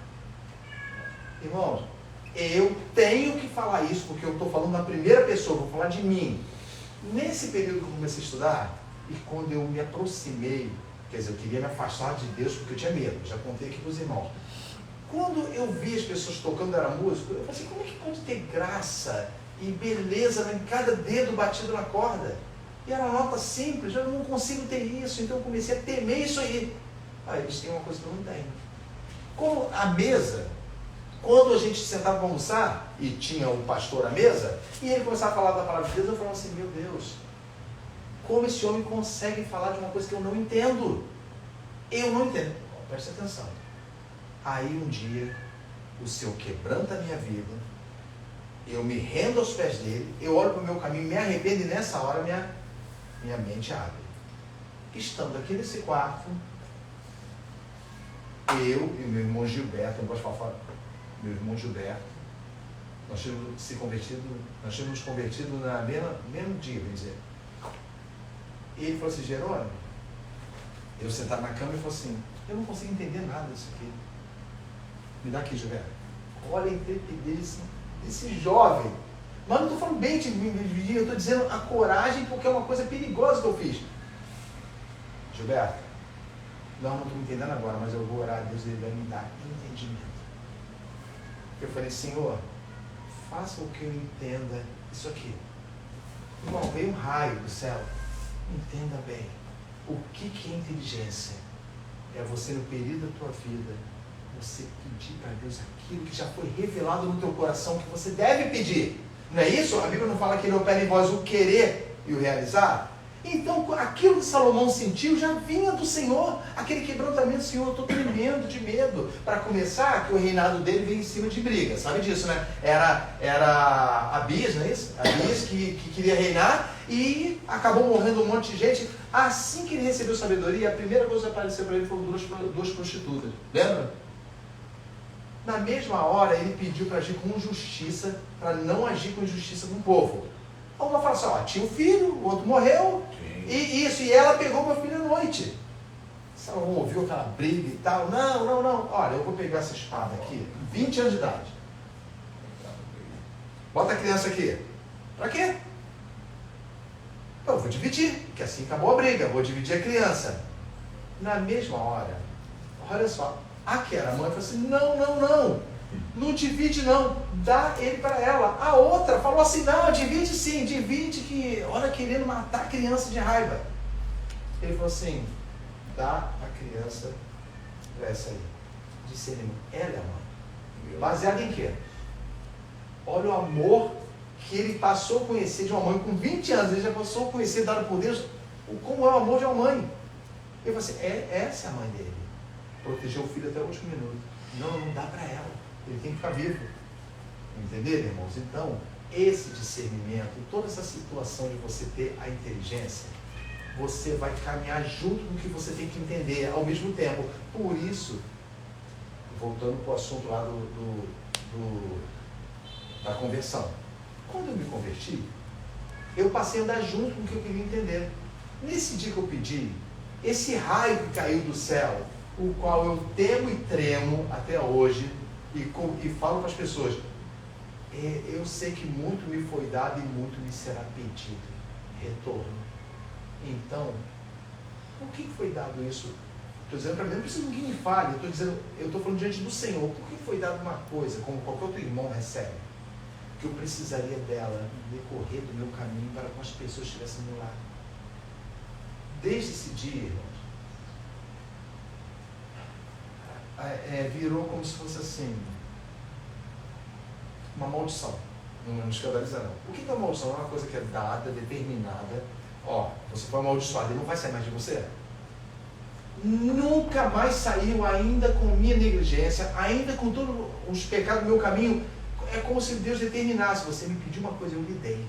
Irmãos, eu tenho que falar isso porque eu estou falando na primeira pessoa, vou falar de mim. Nesse período que eu comecei a estudar, e quando eu me aproximei, quer dizer, eu queria me afastar de Deus porque eu tinha medo, já contei aqui para os irmãos. Quando eu vi as pessoas tocando, era músico, eu falei assim, como é que pode ter graça e beleza em cada dedo batido na corda? E era uma nota simples, eu não consigo ter isso, então eu comecei a temer isso aí. Aí eles têm uma coisa que eu não tenho. Como a mesa, quando a gente sentava para almoçar, e tinha um pastor à mesa, e ele começava a falar da palavra de Deus, eu falava assim, meu Deus, como esse homem consegue falar de uma coisa que eu não entendo? Eu não entendo. Preste atenção. Aí um dia, o Senhor quebranta a minha vida, eu me rendo aos pés dele, eu olho para o meu caminho, me arrependo, e nessa hora minha mente abre. Estando aqui nesse quarto, eu e meu irmão Gilberto, eu não gosto de falar, meu irmão Gilberto, nós tínhamos nos convertido no mesmo dia, quer dizer. E ele falou assim, Jerônimo, eu sentado na cama e falou assim, eu não consigo entender nada disso aqui. Me dá aqui, Gilberto. Olha a intrepidez desse jovem. Mas não estou falando bem de mim, eu estou dizendo a coragem, porque é uma coisa perigosa que eu fiz. Gilberto, não estou entendendo agora, mas eu vou orar a Deus e Ele vai me dar entendimento. Eu falei, Senhor, faça o que eu entenda isso aqui. Irmão, veio um raio do céu. Entenda bem. O que é inteligência? É você, no período da tua vida, você pedir para Deus aquilo que já foi revelado no teu coração que você deve pedir. Não é isso? A Bíblia não fala que Ele opera em vós o querer e o realizar? Então, aquilo que Salomão sentiu já vinha do Senhor, aquele quebrantamento do Senhor. Eu estou tremendo de medo. Para começar, que o reinado dele veio em cima de briga, sabe disso, né? Era Abias, não é isso? Abias que queria reinar e acabou morrendo um monte de gente. Assim que ele recebeu sabedoria, a primeira coisa que apareceu para ele foram duas prostitutas. Lembra? Na mesma hora, ele pediu para agir com justiça, para não agir com injustiça com o povo. Uma fala assim, ó, tinha um filho, o outro morreu, e ela pegou meu filho à noite. Salomão ouviu aquela briga e tal. Não. Olha, eu vou pegar essa espada aqui, 20 anos de idade. Bota a criança aqui. Pra quê? Eu vou dividir, porque assim acabou a briga, eu vou dividir a criança. Na mesma hora, olha só, aquela mãe falou assim, não divide não, dá ele para ela. A outra falou assim, não, divide sim, divide, que olha, querendo matar a criança de raiva. Ele falou assim, dá a criança para essa aí. Discernimento, ela é a mãe. Baseado em quê? Olha o amor que ele passou a conhecer de uma mãe com 20 anos, ele já passou a conhecer, dado por Deus, como é o amor de uma mãe. Ele falou assim, essa é a mãe dele. Protegeu o filho até o último minuto. Não dá para ela. Ele tem que ficar vivo. Entenderam, irmãos? Então, esse discernimento, toda essa situação de você ter a inteligência, você vai caminhar junto com o que você tem que entender ao mesmo tempo. Por isso, voltando para o assunto lá da conversão. Quando eu me converti, eu passei a andar junto com o que eu queria entender. Nesse dia que eu pedi, esse raio que caiu do céu, o qual eu temo e tremo até hoje, e falo para as pessoas, eu sei que muito me foi dado e muito me será pedido. Retorno. Então, por que foi dado isso? Estou dizendo para mim, não precisa que ninguém me fale, eu estou falando diante do Senhor. Por que foi dado uma coisa, como qualquer outro irmão recebe, que eu precisaria dela no decorrer do meu caminho para que as pessoas estivessem do meu lado? Desde esse dia, irmãos, virou como se fosse assim, uma maldição. Não me escandaliza não. O que é uma maldição? É uma coisa que é dada, determinada. Ó, você foi amaldiçoado, ele não vai sair mais de você. Nunca mais saiu, ainda com minha negligência, ainda com todos os pecados do meu caminho. É como se Deus determinasse, você me pediu uma coisa, eu lhe dei.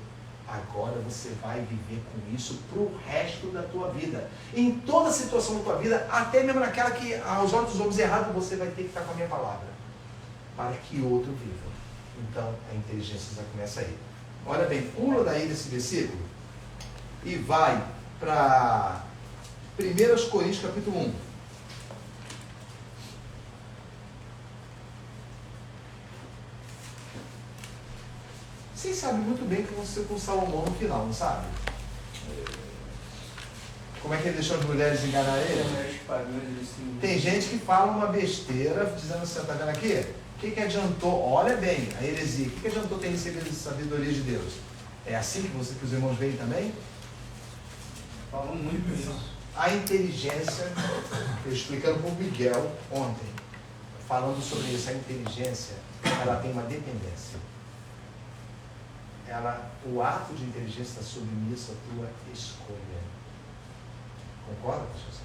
Agora você vai viver com isso para o resto da tua vida. Em toda situação da tua vida, até mesmo naquela que aos olhos dos homens errado, você vai ter que estar com a minha palavra. Para que outro viva. Então, a inteligência já começa aí. Olha bem, pula daí desse versículo e vai para 1 Coríntios capítulo 1. Vocês sabem muito bem o que aconteceu com Salomão no final, não sabe? Como é que ele deixou as mulheres enganar ele? Tem gente que fala uma besteira, dizendo assim, tá vendo aqui? O que adiantou? Olha bem, a heresia. O que adiantou ter recebido a sabedoria de Deus? É assim que os irmãos veem também? Falam muito isso. A inteligência, eu explicando para o Miguel ontem, falando sobre isso, a inteligência, ela tem uma dependência. O ato de inteligência está submisso à tua escolha. Concorda, pastor?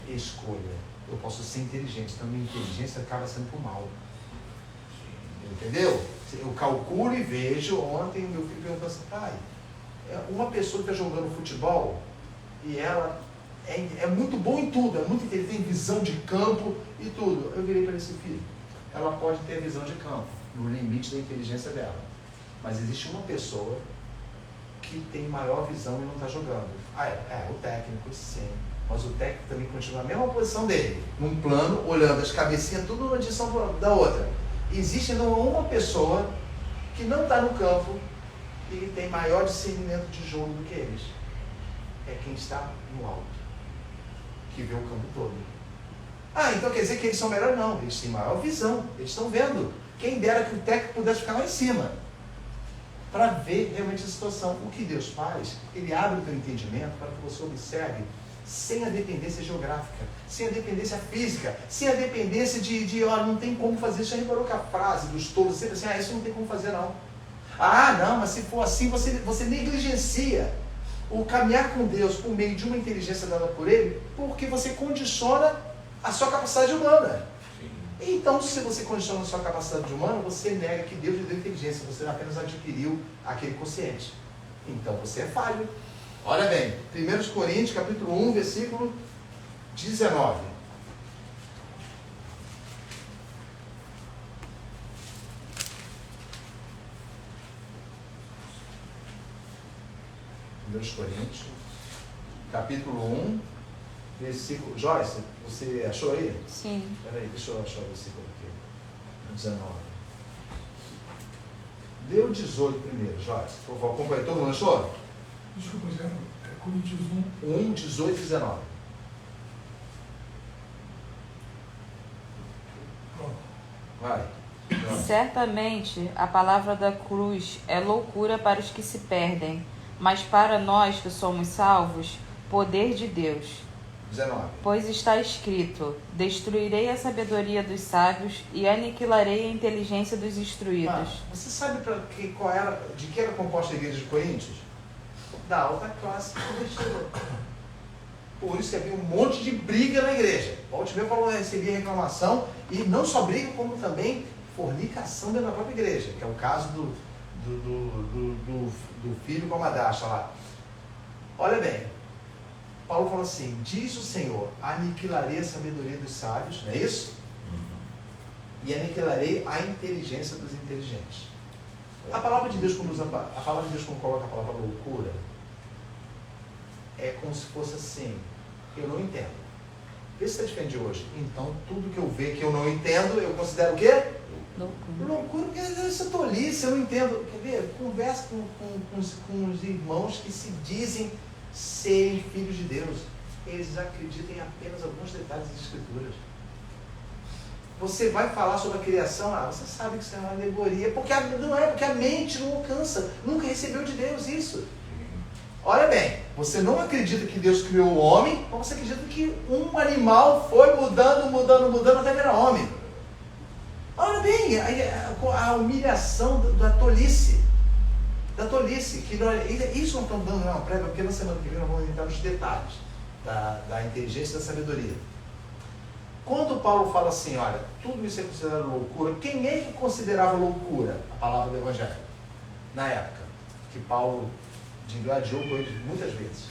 Escolha. Eu posso ser inteligente, então minha inteligência acaba sendo para o mal. Entendeu? Eu calculo e vejo. Ontem o meu filho perguntou assim, pai, uma pessoa que está jogando futebol e ela é muito boa em tudo, é muito inteligente, tem visão de campo e tudo. Eu virei para esse filho, ela pode ter a visão de campo, no limite da inteligência dela. Mas existe uma pessoa que tem maior visão e não está jogando. O técnico, sim. Mas o técnico também continua na mesma posição dele, num plano, olhando as cabecinhas, tudo numa direção da outra. Existe ainda uma pessoa que não está no campo e tem maior discernimento de jogo do que eles. É quem está no alto, que vê o campo todo. Então quer dizer que eles são melhores? Não, eles têm maior visão, eles estão vendo. Quem dera que o técnico pudesse ficar lá em cima, para ver realmente a situação. O que Deus faz, Ele abre o teu entendimento para que você observe sem a dependência geográfica, sem a dependência física, sem a dependência de não tem como fazer. Já reparou que a frase dos tolos sempre assim, isso não tem como fazer não. Não, mas se for assim, você negligencia o caminhar com Deus por meio de uma inteligência dada por Ele, porque você condiciona a sua capacidade humana. Então, se você condiciona a sua capacidade humana, você nega que Deus lhe deu inteligência, você apenas adquiriu aquele consciente. Então, você é falho. Olha bem, 1 Coríntios, capítulo 1, versículo 19. Coríntios, capítulo 1, versículo... Joyce, você achou aí? Sim. Espera aí, deixa eu achar o versículo aqui. 19. Deu 18 primeiro, Joyce. Por favor, acompanha. Todo mundo achou? Desculpa, Zé. Coríntios 1, 18 e 19. Vai. Certamente a palavra da cruz é loucura para os que se perdem, mas para nós que somos salvos, poder de Deus. 19. Pois está escrito: destruirei a sabedoria dos sábios e aniquilarei a inteligência dos instruídos. Você sabe de que era composta a igreja de Coríntios? Da alta classe convertida. Por isso que havia um monte de briga na igreja. Volte mesmo, Paulo recebia reclamação, e não só briga, como também fornicação dentro da própria igreja, que é o caso do filho com a madrasta lá. Olha bem, Paulo fala assim: diz o Senhor, aniquilarei a sabedoria dos sábios, não é isso? E aniquilarei a inteligência dos inteligentes. A palavra de Deus, quando coloca a palavra loucura, é como se fosse assim: eu não entendo. Vê se você defende hoje. Então, tudo que eu vejo que eu não entendo, eu considero o quê? Loucura, porque isso é tolice, eu não entendo. Quer ver? Conversa com os irmãos que se dizem serem filhos de Deus. Eles acreditam em apenas alguns detalhes das Escrituras. Você vai falar sobre a criação, você sabe que isso é uma alegoria, porque porque a mente não alcança, nunca recebeu de Deus isso. Olha bem, você não acredita que Deus criou o homem, mas você acredita que um animal foi mudando até virar homem. Olha bem, a humilhação da tolice. Que isso não estamos dando uma prévia, porque na semana que vem nós vamos entrar nos detalhes da inteligência e da sabedoria. Quando Paulo fala assim, olha, tudo isso é considerado loucura, quem é que considerava loucura a palavra do Evangelho? Na época, que Paulo gladiou com eles muitas vezes.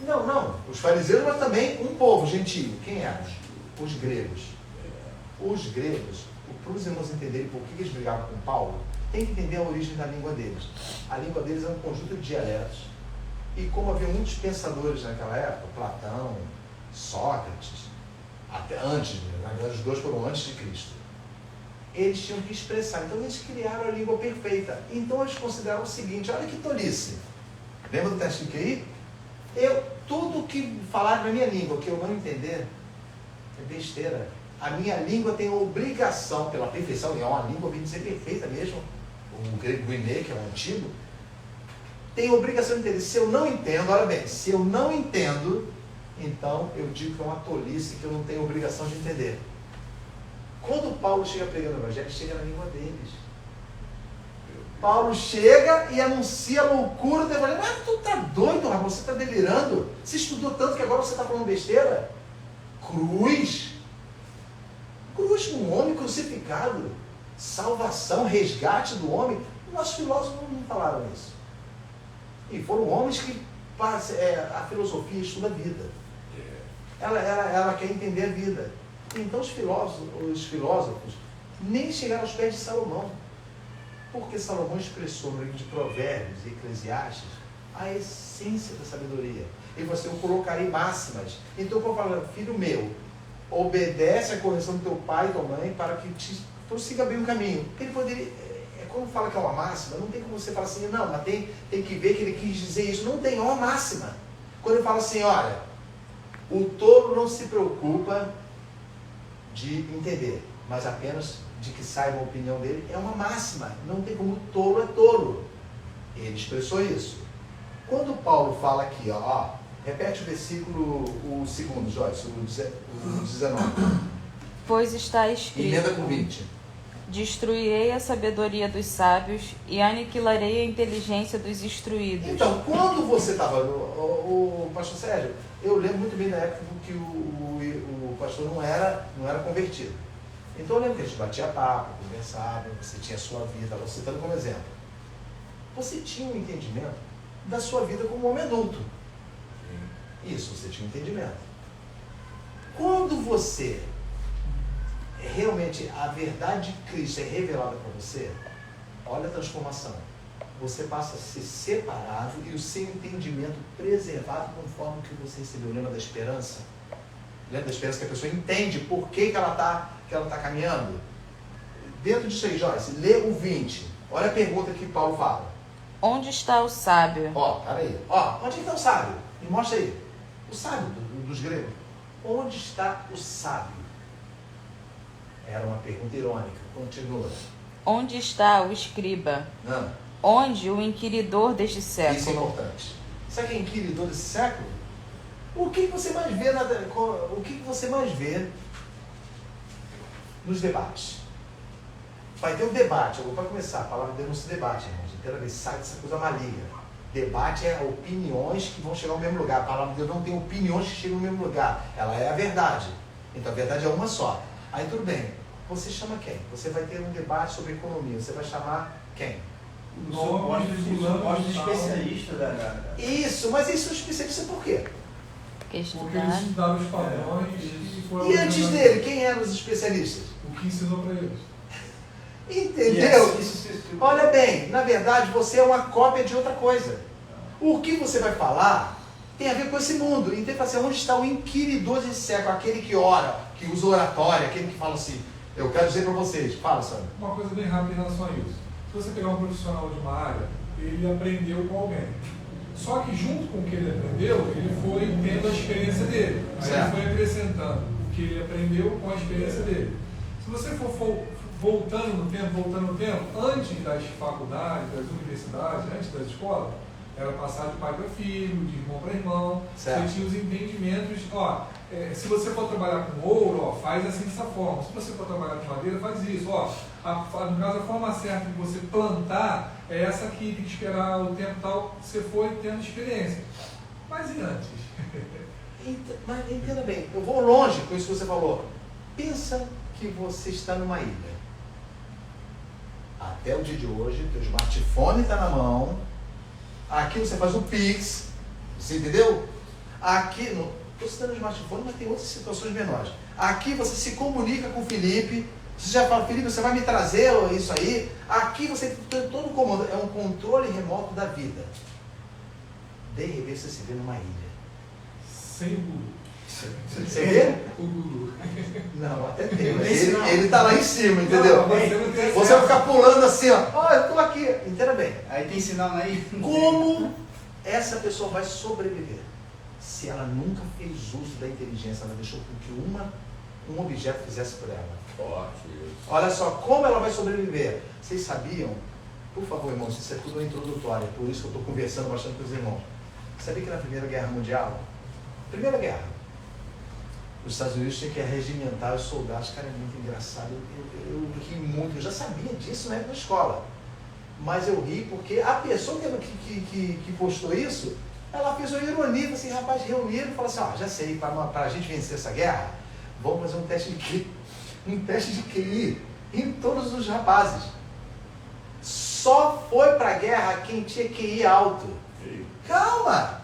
Não, os fariseus, mas também um povo gentil. Quem era? Os gregos. Os gregos, para os irmãos entenderem por que eles brigavam com Paulo, tem que entender a origem da língua deles. A língua deles é um conjunto de dialetos. E como havia muitos pensadores naquela época, Platão, Sócrates, até antes, na verdade os dois foram antes de Cristo, eles tinham que expressar. Então eles criaram a língua perfeita. Então eles consideraram o seguinte: olha que tolice. Lembra do teste de QI? Tudo que falar na minha língua que eu não entender é besteira. A minha língua tem a obrigação, pela perfeição, e é uma língua bem dizer perfeita mesmo, o grego guiné, que é o antigo, tem a obrigação de entender. Se eu não entendo, olha bem, se eu não entendo, então eu digo que é uma tolice, que eu não tenho obrigação de entender. Quando Paulo chega pregando o Evangelho, chega na língua deles. Paulo chega e anuncia a loucura do Evangelho. Ah, tu tá doido, rapaz, você está delirando. Você estudou tanto que agora você está falando besteira. Cruz, um homem crucificado, salvação, resgate do homem. Nossos filósofos não falaram isso. E foram homens que a filosofia estuda a vida. Ela quer entender a vida. Então os filósofos nem chegaram aos pés de Salomão. Porque Salomão expressou no livro de Provérbios e Eclesiastes a essência da sabedoria. Ele falou assim: eu colocarei máximas. Então eu falo, filho meu, obedece à correção do teu pai e tua mãe para que te prossiga bem o caminho. Ele poderia, quando fala que é uma máxima, não tem como você falar assim, não, mas tem que ver que ele quis dizer isso. Não tem, é uma máxima. Quando ele fala assim, olha, o tolo não se preocupa de entender, mas apenas de que saiba a opinião dele, é uma máxima. Não tem como, tolo é tolo. Ele expressou isso. Quando Paulo fala aqui, repete o versículo, o segundo, Joyce, o 19. Pois está escrito. Emenda com 20. Destruirei a sabedoria dos sábios e aniquilarei a inteligência dos instruídos. Então, quando você estava, o pastor Sérgio, eu lembro muito bem da época que o pastor não era convertido. Então eu lembro que a gente batia papo, conversava, você tinha a sua vida, estava citando como exemplo. Você tinha um entendimento da sua vida como homem adulto. Isso, você tinha um entendimento. Quando você, realmente, a verdade de Cristo é revelada para você, olha a transformação. Você passa a ser separado e o seu entendimento preservado conforme que você recebeu. Lembra da esperança? Lembra da esperança que a pessoa entende por que ela está caminhando? Dentro disso aí, Joyce, lê o 20. Olha a pergunta que Paulo fala. Onde está o sábio? Peraí. Onde está o sábio? Me mostra aí. O sábio dos gregos. Onde está o sábio? Era uma pergunta irônica. Continua. Onde está o escriba? Não. Onde o inquiridor deste século? Isso é importante. Sabe quem é inquiridor desse século? O que você mais vê o que você mais vê nos debates? Vai ter um debate. Eu vou para começar. A palavra de Deus não se debate, irmãos. Inteiramente sai dessa coisa maligna. Debate é opiniões que vão chegar ao mesmo lugar. A palavra de Deus não tem opiniões que chegam ao mesmo lugar. Ela é a verdade. Então a verdade é uma só. Aí tudo bem. Você chama quem? Você vai ter um debate sobre economia. Você vai chamar quem? Os supostos especialistas da... Isso, mas eles são especialistas por quê? Porque eles estudaram os padrões e foram... E antes dele, quem eram os especialistas? O que ensinou para eles. Entendeu? Olha bem, na verdade você é uma cópia de outra coisa. O que você vai falar tem a ver com esse mundo. Então, assim, onde está o inquiridor desse século? Aquele que ora, que usa oratória, aquele que fala assim, eu quero dizer para vocês. Fala, Sandro. Uma coisa bem rápida em relação a isso. Se você pegar um profissional de uma área, ele aprendeu com alguém. Só que junto com o que ele aprendeu, ele foi tendo a experiência dele. Aí certo. ele foi acrescentando o que ele aprendeu com a experiência dele. Se você for voltando no tempo, antes das faculdades, das universidades, antes das escolas, era passar de pai para filho, de irmão para irmão. Certo. Você tinha os entendimentos, se você for trabalhar com ouro, faz assim dessa forma. Se você for trabalhar com madeira, faz isso. No caso, a forma certa de você plantar é essa aqui, tem que esperar o tempo tal, você foi tendo experiência. Mas e antes? Mas entenda bem, eu vou longe com isso que você falou. Pensa que você está numa ilha. Até o dia de hoje, teu smartphone está na mão. Aqui você faz o Pix. Você entendeu? Aqui, estou citando o smartphone, mas tem outras situações menores. Aqui você se comunica com o Felipe. Você já fala, Felipe, você vai me trazer isso aí? Aqui você tem todo o comando. É um controle remoto da vida. De repente você se vê numa ilha. Sem o guru. Você vê? O guru. Não, até tem. Mas ele tá lá em cima, entendeu? Não, Você vai ficar pulando assim, ó. Eu tô aqui. Entenda bem. Aí tem sinal aí. Como essa pessoa vai sobreviver? Se ela nunca fez uso da inteligência, ela deixou com que um objeto fizesse por ela. Olha só, como ela vai sobreviver? Vocês sabiam? Por favor, irmãos, isso é tudo introdutório, por isso que eu estou conversando bastante com os irmãos. Sabia que na Primeira Guerra Mundial, Primeira Guerra, os Estados Unidos tinham que regimentar os soldados. Cara, é muito engraçado. Eu ri muito, eu já sabia disso na época da escola. Mas eu ri porque a pessoa que postou isso, ela fez uma ironia, falou assim, rapaz, reuniram e falaram assim, já sei, para a gente vencer essa guerra, vamos fazer um teste de QI em todos os rapazes. Só foi para a guerra quem tinha QI alto. Calma!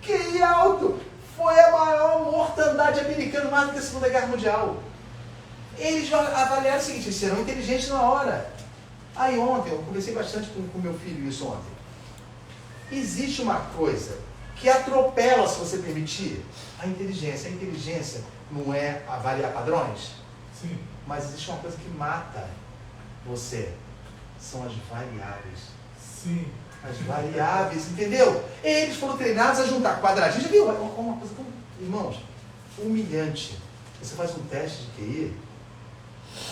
QI alto! Foi a maior mortandade americana mais do que a Segunda Guerra Mundial. Eles avaliaram o seguinte, eles serão inteligentes na hora. Aí ontem, eu conversei bastante com meu filho isso ontem. Existe uma coisa que atropela, se você permitir, a inteligência. A inteligência não é avaliar padrões? Sim. Mas existe uma coisa que mata você. São as variáveis. Sim. As variáveis, entendeu? Eles foram treinados a juntar quadradinhos. Já viu? Uma coisa tão, irmãos, humilhante. Você faz um teste de QI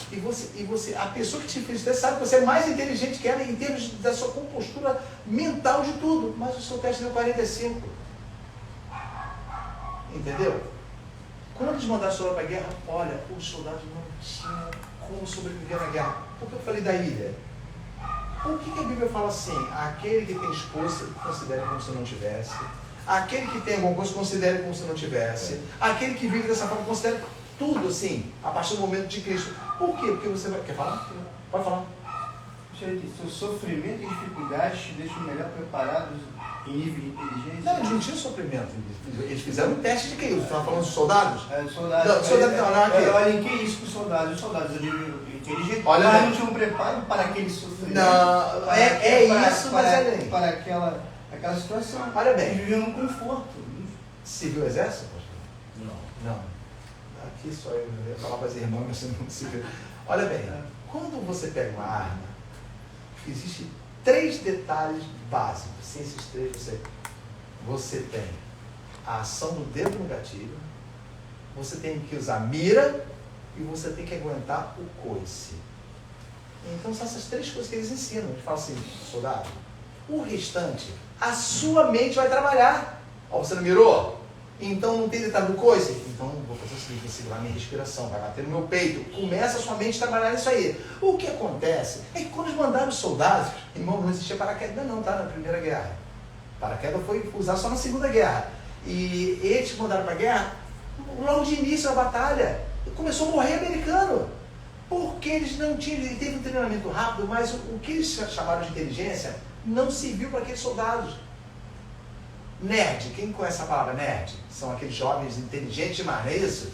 e você, a pessoa que te fez o teste sabe que você é mais inteligente que ela em termos da sua compostura mental de tudo. Mas o seu teste deu 45. Entendeu? Quando eles mandaram soldado para a guerra, olha, os soldados não tinham como sobreviver na guerra. Por que eu falei da ilha? Por que a Bíblia fala assim? Aquele que tem esposa, considere como se não tivesse. Aquele que tem alguma coisa, considere como se não tivesse. Aquele que vive dessa forma, considere tudo assim, a partir do momento de Cristo. Por quê? Porque você vai... Quer falar? Pode falar. Seu sofrimento e dificuldades te deixam melhor preparados em nível de inteligência? Não, eles não tinham sofrimento. Eles fizeram um teste de quê? Você estava falando dos soldados? Soldados. Olha em que isso com os soldados? Os soldados a nível inteligente, olha, mas não tinham preparo para aquele sofrimento. Não, mas é além. Para aquela situação. Olha bem. Eles viviam no conforto. Civil Exército? Não. Aqui só eu ia falar para as irmãs, mas você não se vê. Olha bem, quando você pega uma arma, existem 3 detalhes básicos. Sem esses 3, você tem a ação do dedo no gatilho, você tem que usar mira e você tem que aguentar o coice. Então são essas 3 coisas que eles ensinam. Eles falam assim, soldado, o restante, a sua mente vai trabalhar. Ó, você não mirou? Então não tem detalhe do coice? Então vou fazer o seguinte, vou segurar minha respiração, vai bater no meu peito. Começa a sua mente a trabalhar nisso aí. O que acontece é que quando eles mandaram os soldados, irmão, não existia paraquedas não, tá? Na Primeira Guerra. Paraquedas foi usado só na Segunda Guerra. E eles mandaram para a guerra, logo de início da batalha, começou a morrer americano. Porque eles não tinham, ele teve um treinamento rápido, mas o que eles chamaram de inteligência não serviu para aqueles soldados. Nerd, quem conhece a palavra nerd? São aqueles jovens inteligentes demais, não é isso?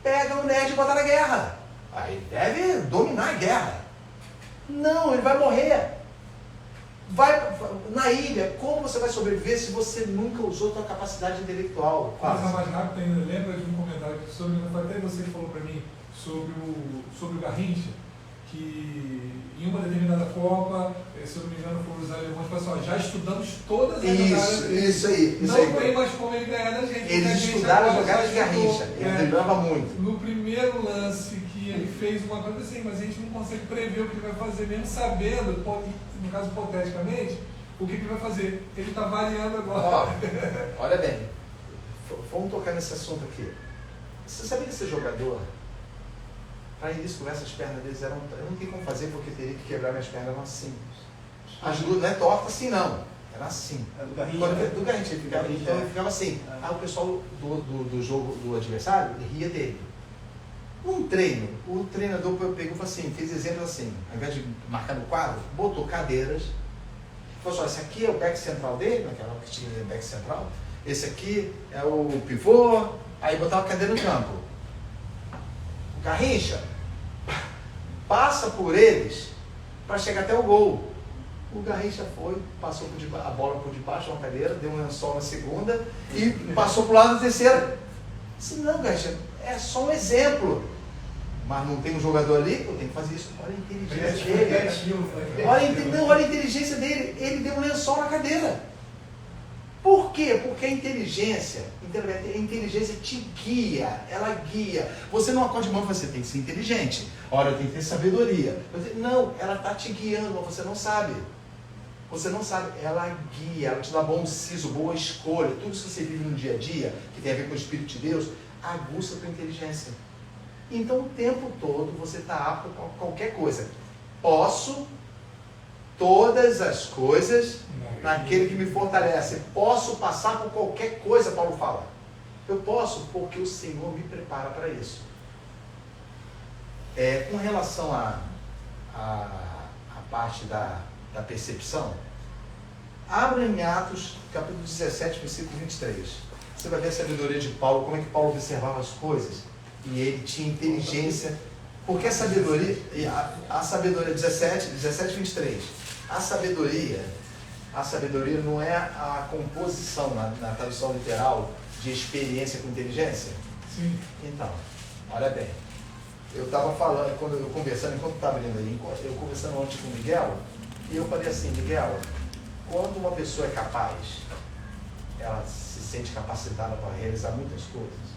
Pega o nerd e bota na guerra. Aí deve dominar a guerra. Não, ele vai morrer. Vai na ilha, como você vai sobreviver se você nunca usou sua capacidade intelectual? Coisa mais rápida ainda, lembra de um comentário que até você falou para mim sobre o Garrincha, que em uma determinada Copa, se eu não me engano, foram os alemães, pessoal, já estudamos todas as jogadas. Isso aí. Não tem mais como ele ganhar da gente. Eles estudaram as jogadas de Garrincha, ele lembrava muito. No primeiro lance que ele fez uma coisa assim, mas a gente não consegue prever o que ele vai fazer, mesmo sabendo, no caso hipoteticamente, o que ele vai fazer. Ele está variando agora. Olha bem, vamos tocar nesse assunto aqui. Você sabia que esse jogador, para início conversa, as pernas deles eram... Eu não tenho como fazer porque teria que quebrar minhas pernas, eram assim. As duas não é torta assim não, era assim. Do Garrincha. Do Garrincha, ele ficava assim. Aí o pessoal do jogo do adversário ria dele. Um treino, o treinador pegou e falou assim, fez exemplos assim, ao invés de marcar no quadro, botou cadeiras, falou assim, esse aqui é o back central dele, naquela que tinha back central, esse aqui é o pivô, aí botava a cadeira no campo. O Garrincha passa por eles para chegar até o gol. O Garrincha foi, passou a bola por debaixo da cadeira, deu um lençol na segunda e passou para o lado da terceira. Disse, não, Garrincha, é só um exemplo. Mas não tem um jogador ali, eu tenho que fazer isso. Olha a inteligência dele. Olha a inteligência dele. Ele deu um lençol na cadeira. Por quê? Porque a inteligência te guia, ela guia. Você não acorda de mão, você tem que ser inteligente. Olha, eu tenho que ter sabedoria. Não, ela está te guiando, mas você não sabe. Você não sabe, ela guia, ela te dá bom siso, boa escolha. Tudo isso que você vive no dia a dia, que tem a ver com o Espírito de Deus, aguça a tua inteligência. Então o tempo todo você está apto a qualquer coisa. Posso todas as coisas naquele que me fortalece. Posso passar por qualquer coisa, Paulo fala. Eu posso porque o Senhor me prepara para isso. Com relação à parte da percepção, abra em Atos, capítulo 17, versículo 23. Você vai ver a sabedoria de Paulo, como é que Paulo observava as coisas. E ele tinha inteligência, porque a sabedoria 17, 23, a sabedoria não é a composição, na tradução literal, de experiência com inteligência? Sim. Então, olha bem, eu estava falando, enquanto eu estava lendo aí, eu conversando ontem com o Miguel, e eu falei assim, Miguel, quando uma pessoa é capaz, ela se sente capacitada para realizar muitas coisas,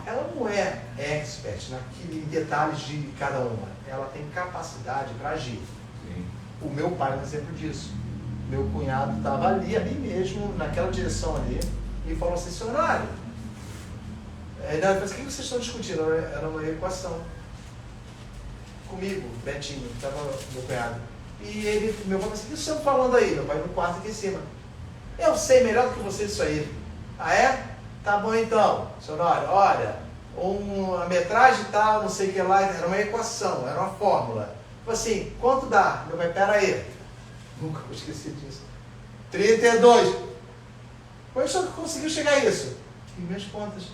ela não é expert em detalhes de cada uma. Ela tem capacidade para agir. Sim. O meu pai é um exemplo disso. Meu cunhado estava ali mesmo, naquela direção ali, e falou assim, senhorário, Não, mas o que vocês estão discutindo? Era uma equação. Comigo, Betinho, estava meu cunhado. E ele, meu pai, assim, o que vocês estão falando aí? Meu pai no quarto aqui em cima. Eu sei melhor do que vocês isso aí. Ah, é? Tá bom então, seu Nório. Olha, a metragem tal, não sei o que lá, era uma equação, era uma fórmula. Tipo assim, quanto dá? Meu pai, pera aí. Nunca vou esquecer disso. 32. Como é que o senhor conseguiu chegar a isso? E minhas contas.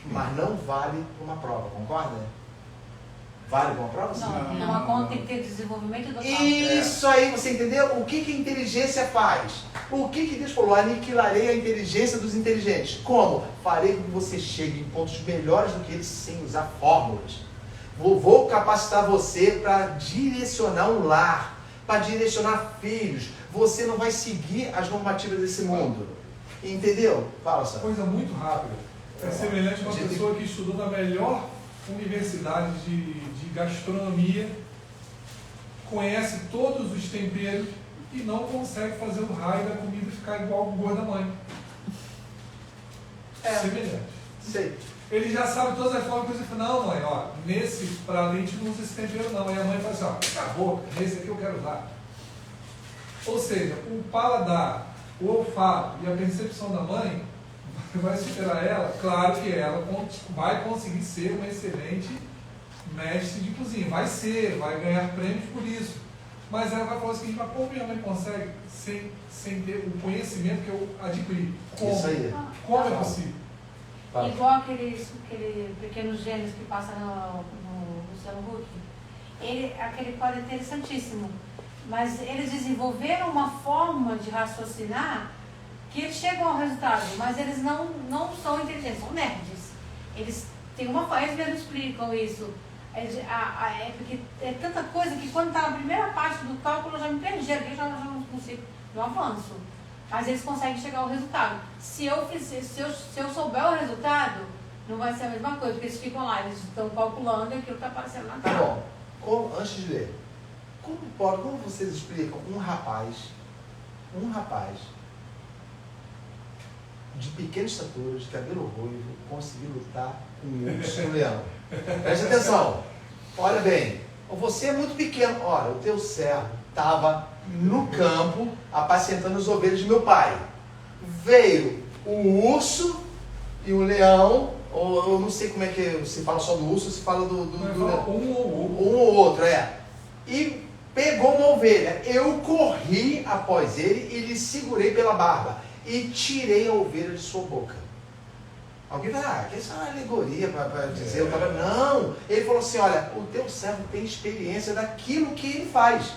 Mas não vale uma prova, concorda? Vale uma prova? Sim. Não, uma conta tem que ter desenvolvimento do cálculo. Isso aí, você entendeu? O que a inteligência faz? O que Deus falou? Aniquilarei a inteligência dos inteligentes. Como? Farei com que você chegue em pontos melhores do que eles sem usar fórmulas. Vou capacitar você para direcionar um lar, para direcionar filhos. Você não vai seguir as normativas desse mundo. Entendeu? Fala, Sam. Coisa muito rápida. É semelhante a uma pessoa que estudou na melhor universidade de gastronomia, conhece todos os temperos e não consegue fazer o raio da comida ficar igual o gosto da mãe. Semelhante. Sei. Ele já sabe todas as formas, que você fala, não mãe, ó, nesse prato a gente não usa esse tempero não. Aí a mãe fala assim, ó, acabou, esse aqui eu quero usar. Ou seja, o paladar, o olfato e a percepção da mãe vai superar ela. Claro que ela vai conseguir ser uma excelente mestre de cozinha. Vai ganhar prêmios por isso. Mas ela vai falar o seguinte, mas como minha mãe consegue sem ter o conhecimento que eu adquiri? Como? Isso aí. Como é possível? Igual aquele pequenos gênios que passa no Luciano Huck. Aquele quadro é interessantíssimo. Mas eles desenvolveram uma forma de raciocinar que eles chegam ao resultado, mas eles não são inteligentes, são nerds. Eles têm uma forma, eles mesmos explicam isso. É porque é tanta coisa que quando está na primeira parte do cálculo eu já me perdi, eu já não consigo, não avanço. Mas eles conseguem chegar ao resultado. Se eu souber o resultado, não vai ser a mesma coisa, porque eles ficam lá, eles estão calculando aquilo que está aparecendo na Tá tela. bom. Antes de ler, como vocês explicam um rapaz de pequena estatura, de cabelo ruivo, conseguir lutar com um urso e um leão? Preste atenção. Olha bem, você é muito pequeno. Olha, o teu servo estava no campo apacentando as ovelhas de meu pai. Veio o urso e o leão, ou eu não sei como é que se fala só do urso, se fala do leão. Um ou outro, E pegou uma ovelha. Eu corri após ele e lhe segurei pela barba e tirei a ovelha de sua boca. Alguém vai, que isso é uma alegoria para dizer, eu tava, não. Ele falou assim, olha, o teu servo tem experiência daquilo que ele faz.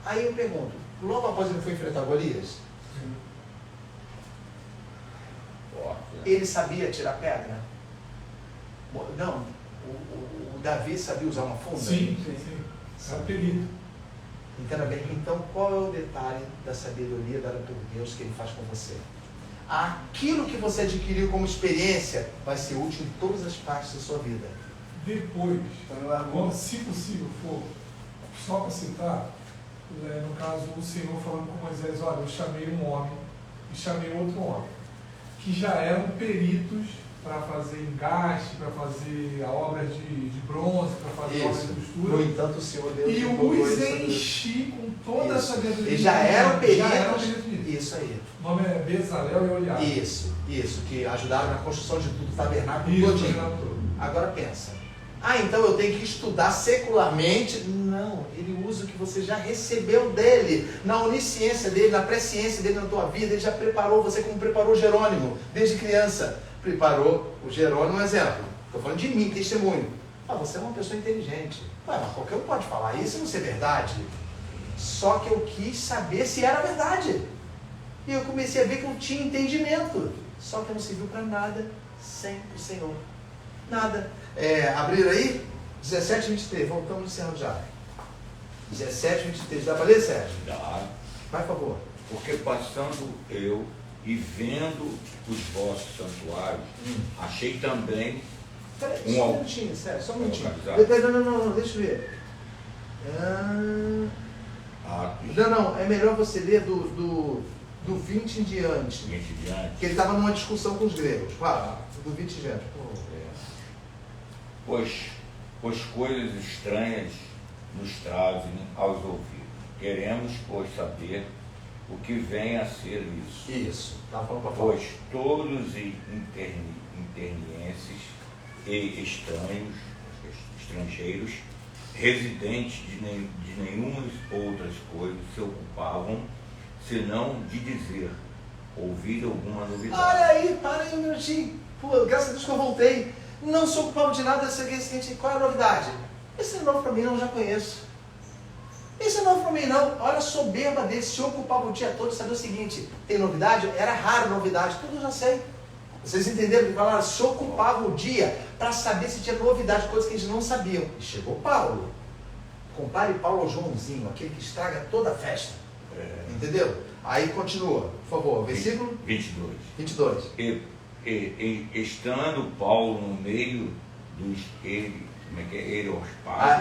Aí eu pergunto, logo após ele foi enfrentar Golias, ele sabia tirar pedra? Não, o Davi sabia usar uma funda? Sim. É o perito. Entenda bem, então qual é o detalhe da sabedoria dada por Deus que ele faz com você? Aquilo que você adquiriu como experiência vai ser útil em todas as partes da sua vida. Depois, quando, se possível for, só para citar, no caso o Senhor falando com Moisés, olha, eu chamei um homem e chamei outro homem, que já eram peritos para fazer engaste, para fazer a obra de bronze, para fazer a obra de costura. No entanto, o Senhor Deus e os enchi com toda a sabedoria. Eles já eram peritos. nisso. Isso aí. O nome é Bezalel e Oliab. Isso, que ajudaram na construção de tudo, o tabernáculo todinho. Agora pensa. Então eu tenho que estudar secularmente? Não, ele usa o que você já recebeu dele, na onisciência dele, na presciência dele na tua vida. Ele já preparou você como preparou Jerônimo, desde criança. Preparou o Jerônimo, um exemplo. Estou falando de mim, testemunho. Você é uma pessoa inteligente. Mas qualquer um pode falar isso e não ser verdade. Só que eu quis saber se era verdade. E eu comecei a ver que eu tinha entendimento. Só que não serviu para nada sem o Senhor. Nada. Abrir aí? 17, 23. Voltamos encerrando já. 17, 23. Dá para ler, Sérgio? Dá. Vai, por favor. Porque passando eu e vendo os vossos santuários, achei também Peraí, um só um al- minutinho, Sérgio, só um minutinho. Localizado. Não, deixa eu ver. Atos. Não, é melhor você ler do do 20 em diante. 20 em diante. Que ele estava numa discussão com os gregos. Fala, do 20 em diante. Pois coisas estranhas nos trazem aos ouvidos. Queremos, pois, saber o que vem a ser isso. Isso. Estava falando para falar. Pois todos os internienses e estrangeiros, residentes de nenhuma outras coisas, se ocupavam, senão de dizer, ouvir alguma novidade. Olha aí, para aí um minutinho. Pô, graças a Deus que eu voltei. Não se ocupava de nada, qual é a novidade? Isso é novo para mim, não, já conheço. Isso é novo para mim, não. Olha a soberba dele, se ocupava o dia todo, sabia o seguinte, tem novidade? Era raro novidade, tudo eu já sei. Vocês entenderam que falaram? Se ocupava o dia para saber se tinha novidade, coisas que eles não sabiam. E chegou Paulo. Compare Paulo ao Joãozinho, aquele que estraga toda a festa. Entendeu? Aí continua, por favor, versículo 22. E estando Paulo no meio dos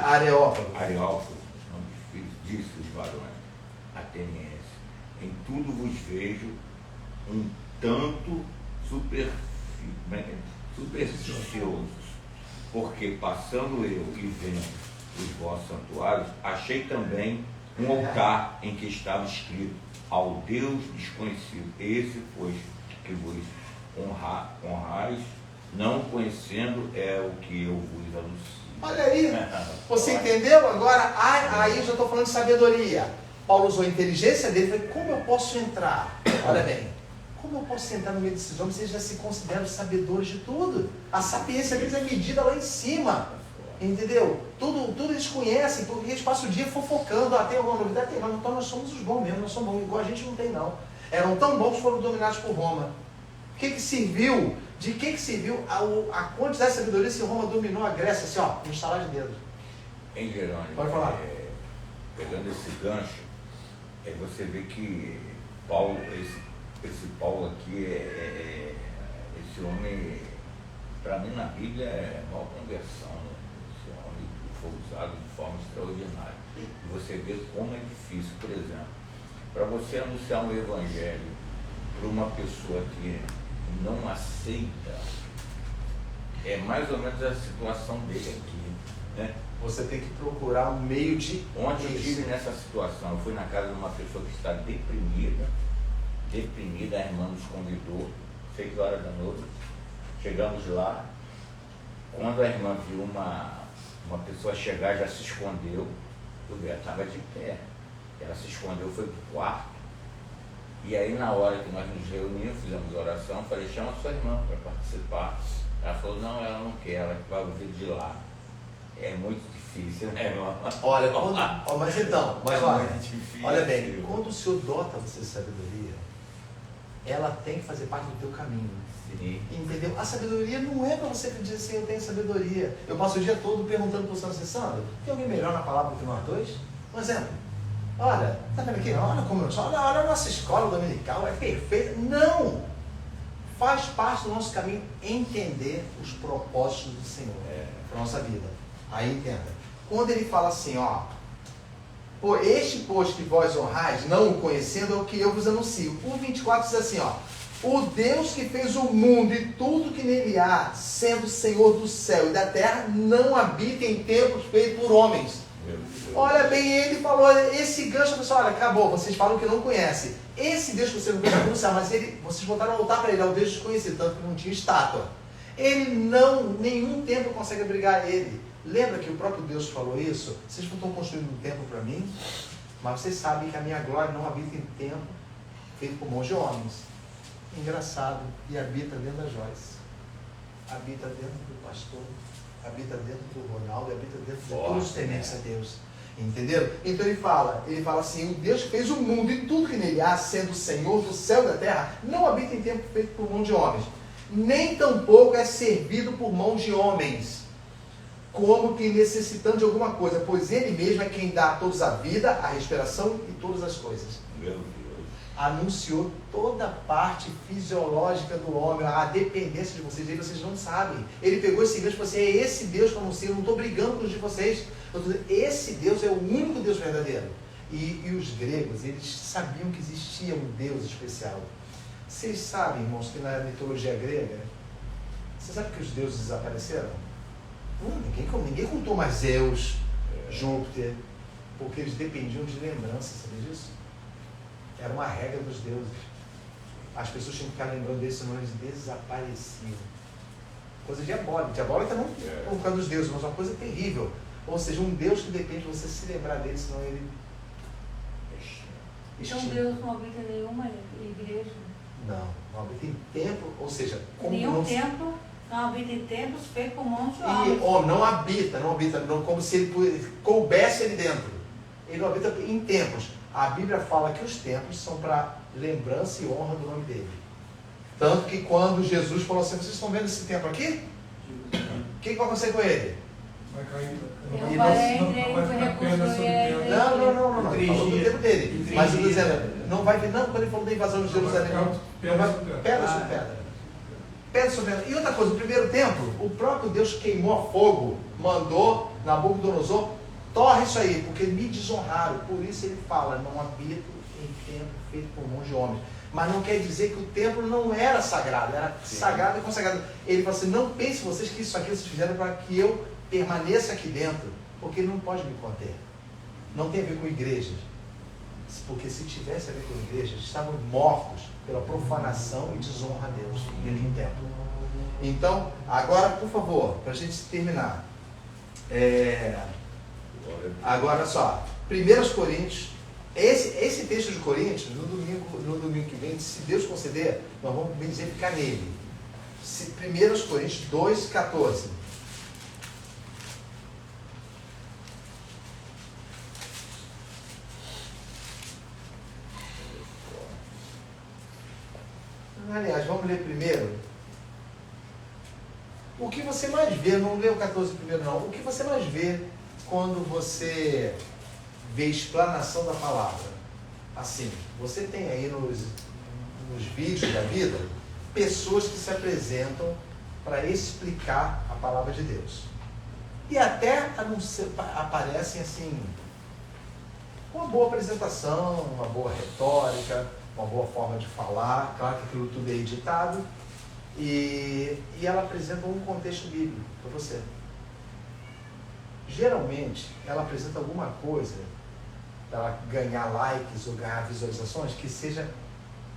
Areópagos, disse os varões atenienses, em tudo vos vejo um tanto supersticiosos, porque passando eu e vendo os vossos santuários, achei também um altar em que estava escrito ao Deus desconhecido. Esse, pois, que vos honrais, não conhecendo é o que eu vos anuncio. Olha aí, você entendeu? Agora, aí eu já estou falando de sabedoria. Paulo usou a inteligência dele, falou, como eu posso entrar? Olha bem, como eu posso entrar no meio desses homens? Vocês já se consideram sabedores de tudo. A sapiência deles é medida lá em cima. Entendeu? Tudo eles conhecem, porque eles passam o dia fofocando. Tem alguma novidade? Tem, mas então nós somos os bons mesmo, nós somos bons, igual a gente não tem não. Eram tão bons que foram dominados por Roma. O que serviu? De que serviu a quantidade de sabedoria se Roma dominou a Grécia, assim, ó, no estalar de dedo? Em Jerônimo, pode falar. Pegando esse gancho, você vê que Paulo, esse Paulo aqui, esse homem, para mim na Bíblia é uma conversão. Esse homem foi usado de forma extraordinária. E você vê como é difícil, por exemplo, para você anunciar um evangelho para uma pessoa que não aceita, é mais ou menos a situação dele aqui, né? Você tem que procurar um meio de... Onde eu estive nessa situação, eu fui na casa de uma pessoa que está deprimida, a irmã nos convidou, 6 horas da noite, chegamos lá, quando a irmã viu uma pessoa chegar, já se escondeu, eu vi, ela estava de pé, ela se escondeu, foi para o quarto. E aí, na hora que nós nos reunimos, fizemos oração, falei, chama a sua irmã para participar. Ela falou, não, ela não quer, ela vai ouvir de lá. É muito difícil, né, irmão? Olha, mas então, olha, difícil. Olha bem, quando o Senhor dota você de sabedoria, ela tem que fazer parte do teu caminho. Sim. Entendeu? A sabedoria não é para você que diz assim, eu tenho sabedoria. Eu passo o dia todo perguntando para o Sandro assim, Sandro, tem alguém melhor na palavra do que nós dois? Por exemplo, olha, tá vendo aqui? Olha como eu sou, olha a nossa escola dominical, é perfeita. Não! Faz parte do nosso caminho entender os propósitos do Senhor para a nossa vida. Aí entenda. Quando ele fala assim, ó, pois que vós honrais, não o conhecendo, é o que eu vos anuncio. O 24 diz assim, ó, o Deus que fez o mundo e tudo que nele há, sendo Senhor do céu e da terra, não habita em templos feitos por homens. Olha bem, ele falou, esse gancho, pessoal, olha, acabou, vocês falam que não conhecem. Esse Deus que vocês não conhecem, pronunciar, mas vocês voltaram a voltar para ele, é o Deus desconhecido, tanto que não tinha estátua. Nenhum templo consegue abrigar ele. Lembra que o próprio Deus falou isso? Vocês não estão construindo um templo para mim, mas vocês sabem que a minha glória não habita em templo feito por mãos de homens. Engraçado, e habita dentro da Joyce, habita dentro do pastor, habita dentro do Ronaldo, habita dentro de todos os tementes a Deus. Entenderam? Então ele fala assim, o Deus que fez o mundo e tudo que nele há, sendo o Senhor do céu e da terra, não habita em templo feito por mão de homens, nem tampouco é servido por mãos de homens, como que necessitando de alguma coisa, pois ele mesmo é quem dá a todos a vida, a respiração e todas as coisas. Meu Deus. Anunciou toda a parte fisiológica do homem, a dependência de vocês, e vocês não sabem. Ele pegou esse gancho e falou assim, é esse Deus que eu anuncio, eu não estou brigando com os de vocês. Eu estou dizendo, esse Deus é o único Deus verdadeiro. E os gregos, eles sabiam que existia um Deus especial. Vocês sabem, irmãos, que na mitologia grega, você sabe que os deuses desapareceram? Ninguém contou mais Zeus, Júpiter, porque eles dependiam de lembrança, sabia disso? Era uma regra dos deuses. As pessoas tinham que ficar lembrando deles, senão eles desapareciam. Coisa diabólica. Diabólica não por causa dos deuses, mas uma coisa terrível. Ou seja, um Deus que depende de você se lembrar dele, senão ele... Então Deus não habita em nenhuma igreja? Não habita em templo, ou seja... Nenhum templo, não habita em templos feitos por mãos de homens. Não habita, como se ele coubesse ali dentro. Ele não habita em templos. A Bíblia fala que os templos são para lembrança e honra do nome dele. Tanto que quando Jesus falou assim, vocês estão vendo esse templo aqui? O que vai acontecer com ele? Vai cair. Não vai falou do tempo dele. Mas eu estou dizendo, não vai vir, não, quando ele falou da invasão de Jerusalém, pedra sobre pedra. Pedra sobre pedra. E outra coisa, o primeiro templo, o próprio Deus queimou a fogo, mandou Nabucodonosor, torre isso aí, porque me desonraram. Por isso ele fala, não habito em templo feito por mãos de homens. Mas não quer dizer que o templo não era sagrado, era sagrado e consagrado. Ele fala assim, não pense vocês que isso aqui vocês fizeram para que eu permaneça aqui dentro, porque ele não pode me conter. Não tem a ver com igrejas. Porque se tivesse a ver com igrejas, estavam mortos pela profanação e desonra a Deus dentro de um templo. Então, agora, por favor, para a gente terminar. Agora só, 1 Coríntios, esse texto de Coríntios, no domingo que vem, se Deus conceder, nós vamos bem dizer ficar nele. 1 Coríntios 2,14. Aliás, vamos ler primeiro. O que você mais vê, não lê o 14 primeiro não, o que você mais vê quando você vê explanação da palavra? Assim, você tem aí nos vídeos da vida, pessoas que se apresentam para explicar a palavra de Deus. E até aparecem assim, com uma boa apresentação, uma boa retórica, uma boa forma de falar, claro que aquilo tudo é editado, e ela apresenta um contexto bíblico para você. Geralmente, ela apresenta alguma coisa para ela ganhar likes ou ganhar visualizações que seja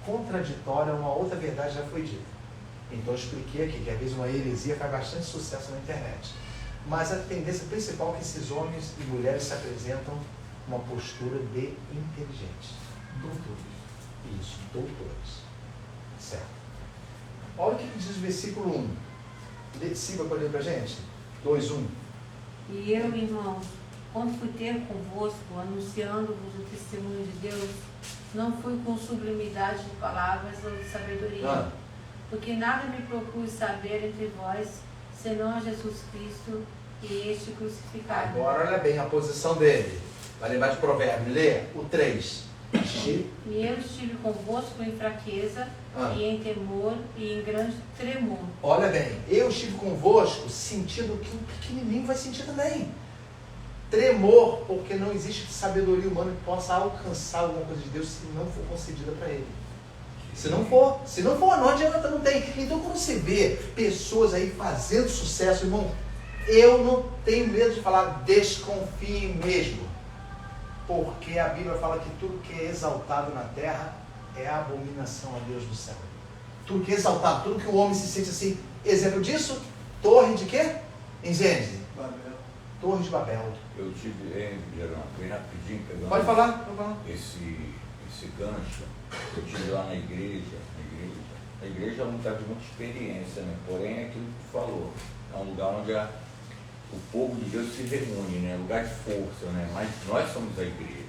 contraditória a uma outra verdade que já foi dita. Então eu expliquei aqui que às vezes uma heresia faz bastante sucesso na internet. Mas a tendência principal é que esses homens e mulheres se apresentam com uma postura de inteligentes. Doutores. Isso, doutores. Certo. Olha o que diz o versículo 1. Siga para ler para a gente. 2:1. E eu, irmãos, quando fui ter convosco, anunciando-vos o testemunho de Deus, não fui com sublimidade de palavras ou de sabedoria, porque nada me propus saber entre vós, senão a Jesus Cristo e este crucificado. Agora olha bem a posição dele. Vai lembrar de Provérbios. Lê o 3. E eu estive convosco em fraqueza, e em temor, e em grande tremor. Olha bem, eu estive convosco sentindo o que um pequenininho vai sentir também. Tremor, porque não existe sabedoria humana que possa alcançar alguma coisa de Deus se não for concedida para ele. Se não for, não adianta, não tem. Então quando você vê pessoas aí fazendo sucesso, irmão, eu não tenho medo de falar, desconfie mesmo. Porque a Bíblia fala que tudo que é exaltado na terra é abominação a Deus do céu. Tudo que é exaltado, tudo que o homem se sente assim. Exemplo disso, torre de quê? Em Gênesis. Babel. Torre de Babel. Eu tive, bem rapidinho, pegando Pode falar. esse gancho, eu tive lá na igreja. A igreja é um lugar de muita experiência, né? Porém é aquilo que tu falou, é um lugar onde o povo de Deus se reúne, né? Lugar de força, né? Mas nós somos a igreja.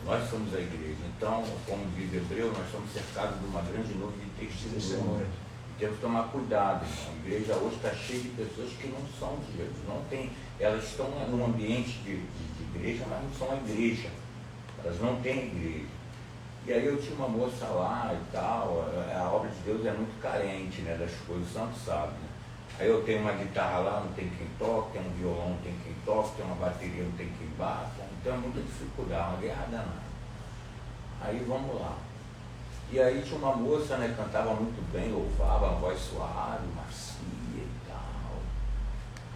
Nós somos a igreja. Então, como diz Hebreu, nós somos cercados de uma grande nuvem de testemunhas. E temos que tomar cuidado. Então. A igreja hoje está cheia de pessoas que não são de Jesus. Não tem, elas estão num ambiente de igreja, mas não são a igreja. Elas não têm igreja. E aí eu tinha uma moça lá e tal. A obra de Deus é muito carente, né, das coisas, o santo sabe, né? Aí eu tenho uma guitarra lá, não tem quem toque, tem um violão, não tem quem toque, tem uma bateria, não tem quem bata. Então é muita dificuldade, uma guerra danada. Aí vamos lá. E aí tinha uma moça, né, cantava muito bem, louvava, uma voz suave, macia e tal.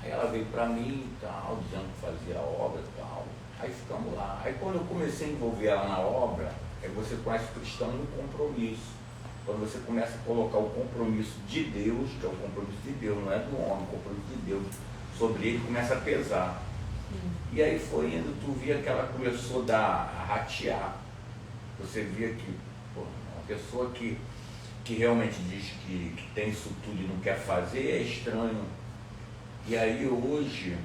Aí ela veio para mim e tal, dizendo que fazia a obra e tal. Aí ficamos lá. Aí quando eu comecei a envolver ela na obra, você conhece o cristão no compromisso. Quando você começa a colocar o compromisso de Deus, que é o compromisso de Deus, não é do homem, o compromisso de Deus, sobre ele começa a pesar. E aí foi indo, tu via que ela começou a ratear. Você via que, pô, uma pessoa que realmente diz que tem isso tudo e não quer fazer, é estranho. E aí hoje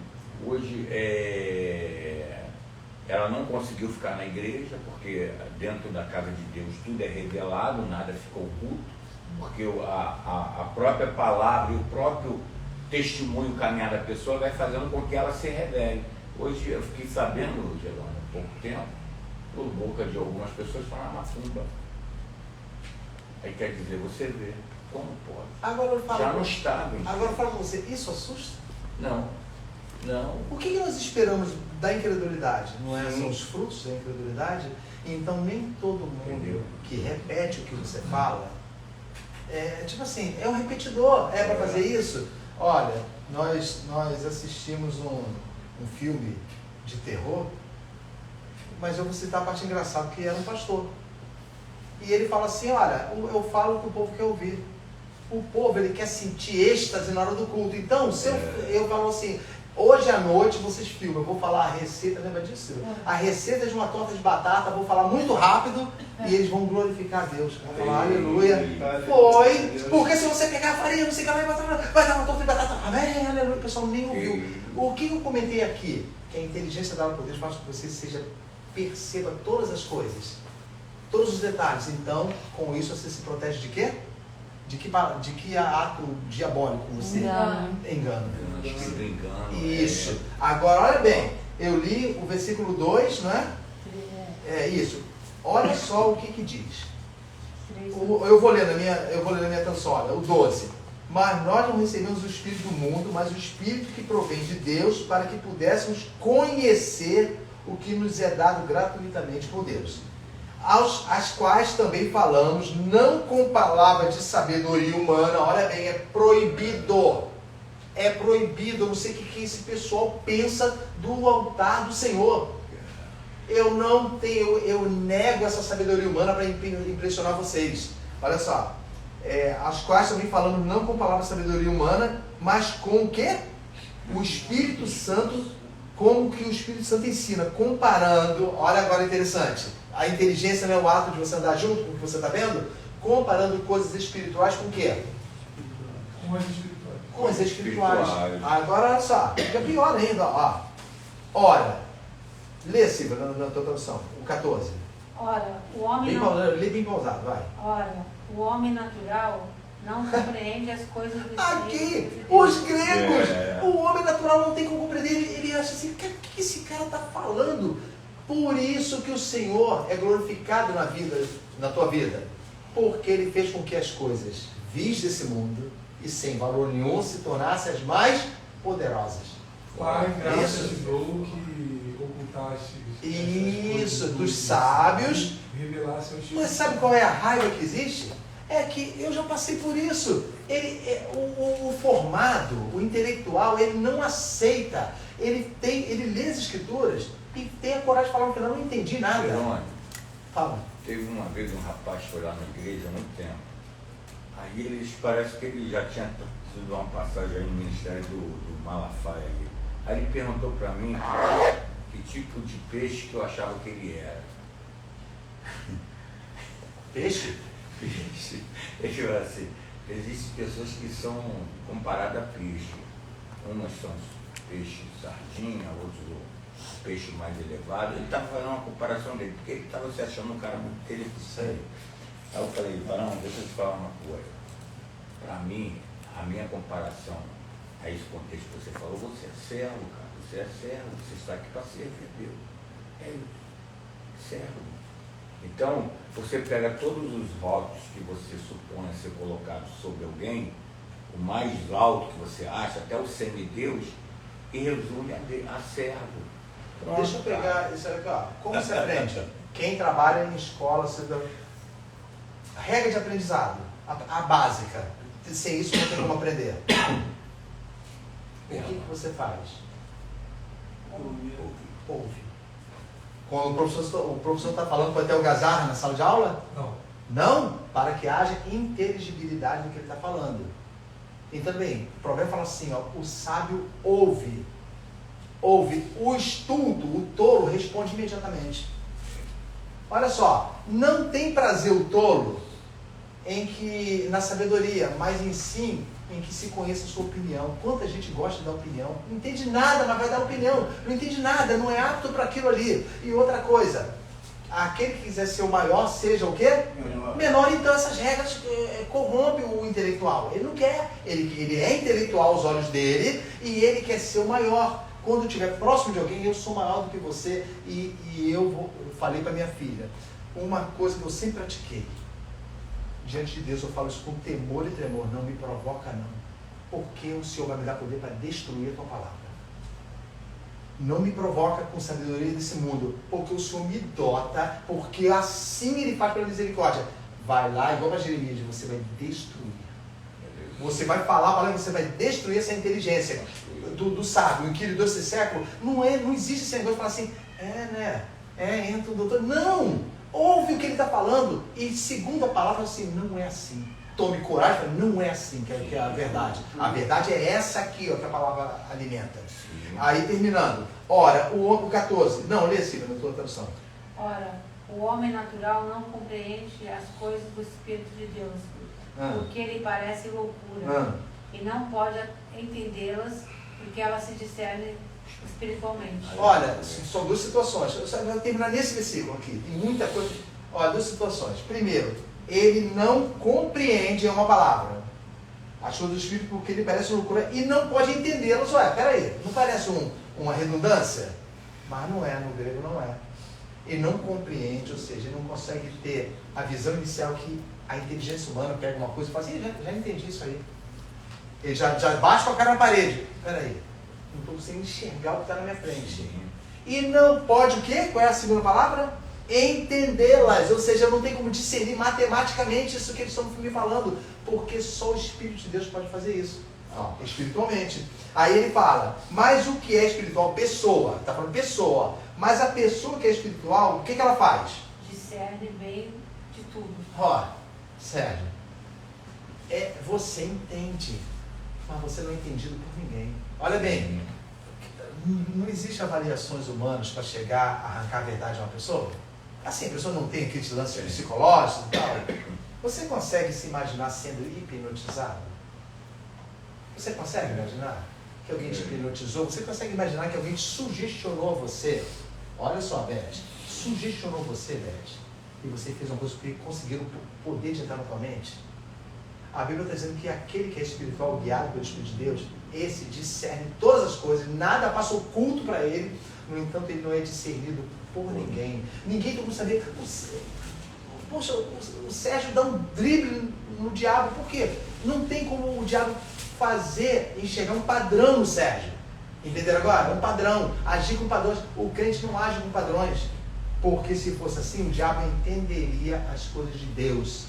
ela não conseguiu ficar na igreja, porque dentro da casa de Deus tudo é revelado, nada fica oculto, porque a própria palavra e o próprio testemunho caminhar da pessoa vai fazendo com que ela se revele. Hoje eu fiquei sabendo, Gelona, há pouco tempo, por boca de algumas pessoas, falar macumba. Aí quer dizer, você vê, como pode? Agora eu falo, já não estava. Agora eu falo com você, isso assusta? Não. O que nós esperamos da incredulidade? Não é? Sim. São os frutos da incredulidade? Então nem todo mundo Entendeu? que repete o que você fala, tipo assim, é um repetidor, é para fazer isso? Olha, nós assistimos um filme de terror, mas eu vou citar a parte engraçada, que era um pastor. E ele fala assim, olha, eu falo o que o povo quer ouvir. O povo, ele quer sentir êxtase na hora do culto. Então, se eu falo assim, hoje à noite vocês filmam, eu vou falar a receita, lembra disso? A receita de uma torta de batata, vou falar muito rápido e eles vão glorificar a Deus. Vão falar aleluia. Foi, porque se você pegar a farinha, você vai dar uma torta de batata, amém, aleluia. O pessoal nem ouviu. O que eu comentei aqui? Que a inteligência dada por Deus faz com que você perceba todas as coisas, todos os detalhes. Então, com isso você se protege de quê? De que ato diabólico você engana. Isso. Agora, olha bem, eu li o versículo 2, não é? É isso. Olha só o que diz. Eu vou ler na minha tançola, o 12. Mas nós não recebemos o Espírito do mundo, mas o Espírito que provém de Deus, para que pudéssemos conhecer o que nos é dado gratuitamente por Deus. As quais também falamos, não com palavra de sabedoria humana, olha bem, é proibido. É proibido, eu não sei o que esse pessoal pensa do altar do Senhor. Eu nego essa sabedoria humana para impressionar vocês. Olha só, as quais também falamos, não com palavra de sabedoria humana, mas com o quê? O Espírito Santo, como que o Espírito Santo ensina, comparando, olha agora interessante. A inteligência não é o ato de você andar junto com o que você está vendo? Comparando coisas espirituais com o quê? Com as espirituais. Com as espirituais. Agora, olha só, fica pior ainda. Ó. Ora, lê, Silvia, na tua tradução, o 14. Ora, o homem Lê bem pausado, vai. Ora, o homem natural não compreende as coisas do Espírito Aqui, de Deus. os gregos, o homem natural não tem como compreender, ele acha assim, o que esse cara está falando? Por isso que o Senhor é glorificado na tua vida, porque Ele fez com que as coisas vis desse mundo e sem valor nenhum se tornassem as mais poderosas. Pai, graças te dou que ocultaste isso, dos sábios. Revelasse aos Mas sabe qual é a raiva que existe? É que eu já passei por isso. O formado, o intelectual, ele não aceita. Ele lê as escrituras e tem a coragem de falar no final, eu não entendi nada. Fala. Teve uma vez um rapaz que foi lá na igreja há muito tempo. Aí parece que ele já tinha tido uma passagem aí no ministério do Malafaia. Aí ele perguntou para mim que tipo de peixe que eu achava que ele era. Peixe? Peixe. Ele falou assim, existem pessoas que são comparadas a peixe. Umas são peixe sardinha, outros peixe mais elevado. Ele estava fazendo uma comparação dele, porque ele estava se achando um cara muito inteligente. Aí eu falei, Barão, deixa eu te falar uma coisa. Para mim, a minha comparação a esse contexto que você falou, você é servo, cara. Você é servo, você está aqui para servir a Deus. É isso. Servo. Então, você pega todos os votos que você supõe ser colocados sobre alguém, o mais alto que você acha, até o semideus, e resume a servo. Pronto, Deixa eu pegar isso aqui, ó. Como se aprende? Quem trabalha em escola, regra de aprendizado, a básica. Sem isso não tem como aprender. O que você faz? Ouve. Quando o professor está falando, pode ter algazarra na sala de aula? Não. Não, para que haja inteligibilidade no que ele está falando. Então, bem, o provérbio fala assim, ó, o sábio ouve. Ouve. O estulto, o tolo, responde imediatamente. Olha só, não tem prazer o tolo na sabedoria, mas em que se conheça a sua opinião. Quanta gente gosta de dar opinião, não entende nada, mas vai dar opinião, não entende nada, não é apto para aquilo ali. E outra coisa, aquele que quiser ser o maior, seja o quê? Menor. Então essas regras corrompem o intelectual. Ele não quer, ele é intelectual aos olhos dele e ele quer ser o maior. Quando eu estiver próximo de alguém, eu sou maior do que você e eu falei para minha filha, uma coisa que eu sempre pratiquei, diante de Deus eu falo isso com temor e tremor, não me provoca não, porque o Senhor vai me dar poder para destruir a tua palavra. Não me provoca com sabedoria desse mundo, porque o Senhor me dota, porque assim Ele faz pela misericórdia. Vai lá, igual para Jeremias, você vai destruir. Você vai falar a palavra, você vai destruir essa inteligência do sábio, inquiridor desse século. Não existe esse negócio de falar assim, entra o doutor. Não! Ouve o que ele está falando e segundo a palavra assim, não é assim. Tome coragem, fala, não é assim que é a verdade. A verdade é essa aqui, ó, que a palavra alimenta. Aí terminando, ora, o 14, não, lê assim, na tua tradução. Ora, o homem natural não compreende as coisas do Espírito de Deus, porque lhe parece loucura, e não pode entendê-las, porque elas se discernem espiritualmente. Olha, são duas situações. Eu vou terminar nesse versículo aqui. Tem muita coisa. Olha, duas situações. Primeiro, ele não compreende uma palavra. As coisas do Espírito porque ele parece loucura e não pode entendê-las. Ué, peraí, não parece uma redundância? Mas não é, no grego não é. Ele não compreende, ou seja, ele não consegue ter a visão inicial que a inteligência humana pega uma coisa e fala assim, já entendi isso aí. Ele já bate com a cara na parede. Peraí, não estou conseguindo enxergar o que está na minha frente. E não pode o quê? Qual é a segunda palavra? Entendê-las, ou seja, não tem como discernir matematicamente isso que eles estão me falando, porque só o Espírito de Deus pode fazer isso, espiritualmente. Aí ele fala, mas o que é espiritual? Pessoa, está falando pessoa, mas a pessoa que é espiritual, o que ela faz? Discerne bem de tudo. Sérgio, você entende, mas você não é entendido por ninguém. Olha bem, não existe avaliações humanas para chegar a arrancar a verdade de uma pessoa? Assim, a pessoa não tem aqueles lances psicológicos e tal. Você consegue se imaginar sendo hipnotizado? Você consegue imaginar que alguém te hipnotizou? Você consegue imaginar que alguém te sugestionou você? Olha só, Beth, sugestionou você, Beth, e você fez uma coisa que conseguiu o poder de entrar na tua mente? A Bíblia está dizendo que aquele que é espiritual, guiado pelo Espírito de Deus, esse discerne todas as coisas, nada passa oculto para ele, no entanto ele não é discernido por ninguém. Ninguém tem como saber. Poxa, o Sérgio dá um drible no diabo, por quê? Não tem como o diabo enxergar um padrão no Sérgio. Entenderam agora? Um padrão, agir com padrões. O crente não age com padrões, porque se fosse assim, o diabo entenderia as coisas de Deus.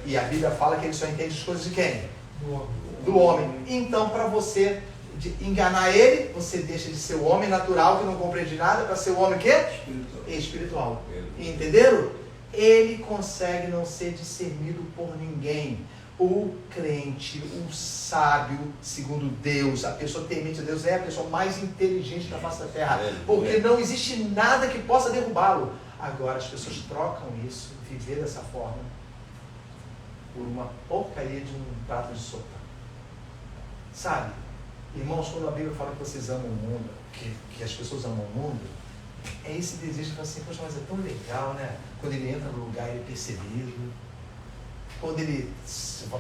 E a Bíblia fala que ele só entende as coisas de quem? Do homem. Então, para você enganar ele, você deixa de ser o homem natural que não compreende nada para ser o homem que? Espiritual. Entenderam? Ele consegue não ser discernido por ninguém. O crente, o sábio, segundo Deus, a pessoa temente a Deus é a pessoa mais inteligente da face da terra, porque não existe nada que possa derrubá-lo. Agora as pessoas trocam isso, viver dessa forma, por uma porcaria de um prato de sopa. Sabe? Irmãos, quando a Bíblia fala que vocês amam o mundo, que as pessoas amam o mundo, é esse desejo de falar assim, poxa, mas é tão legal, né? Quando ele entra no lugar, ele é percebido. Quando ele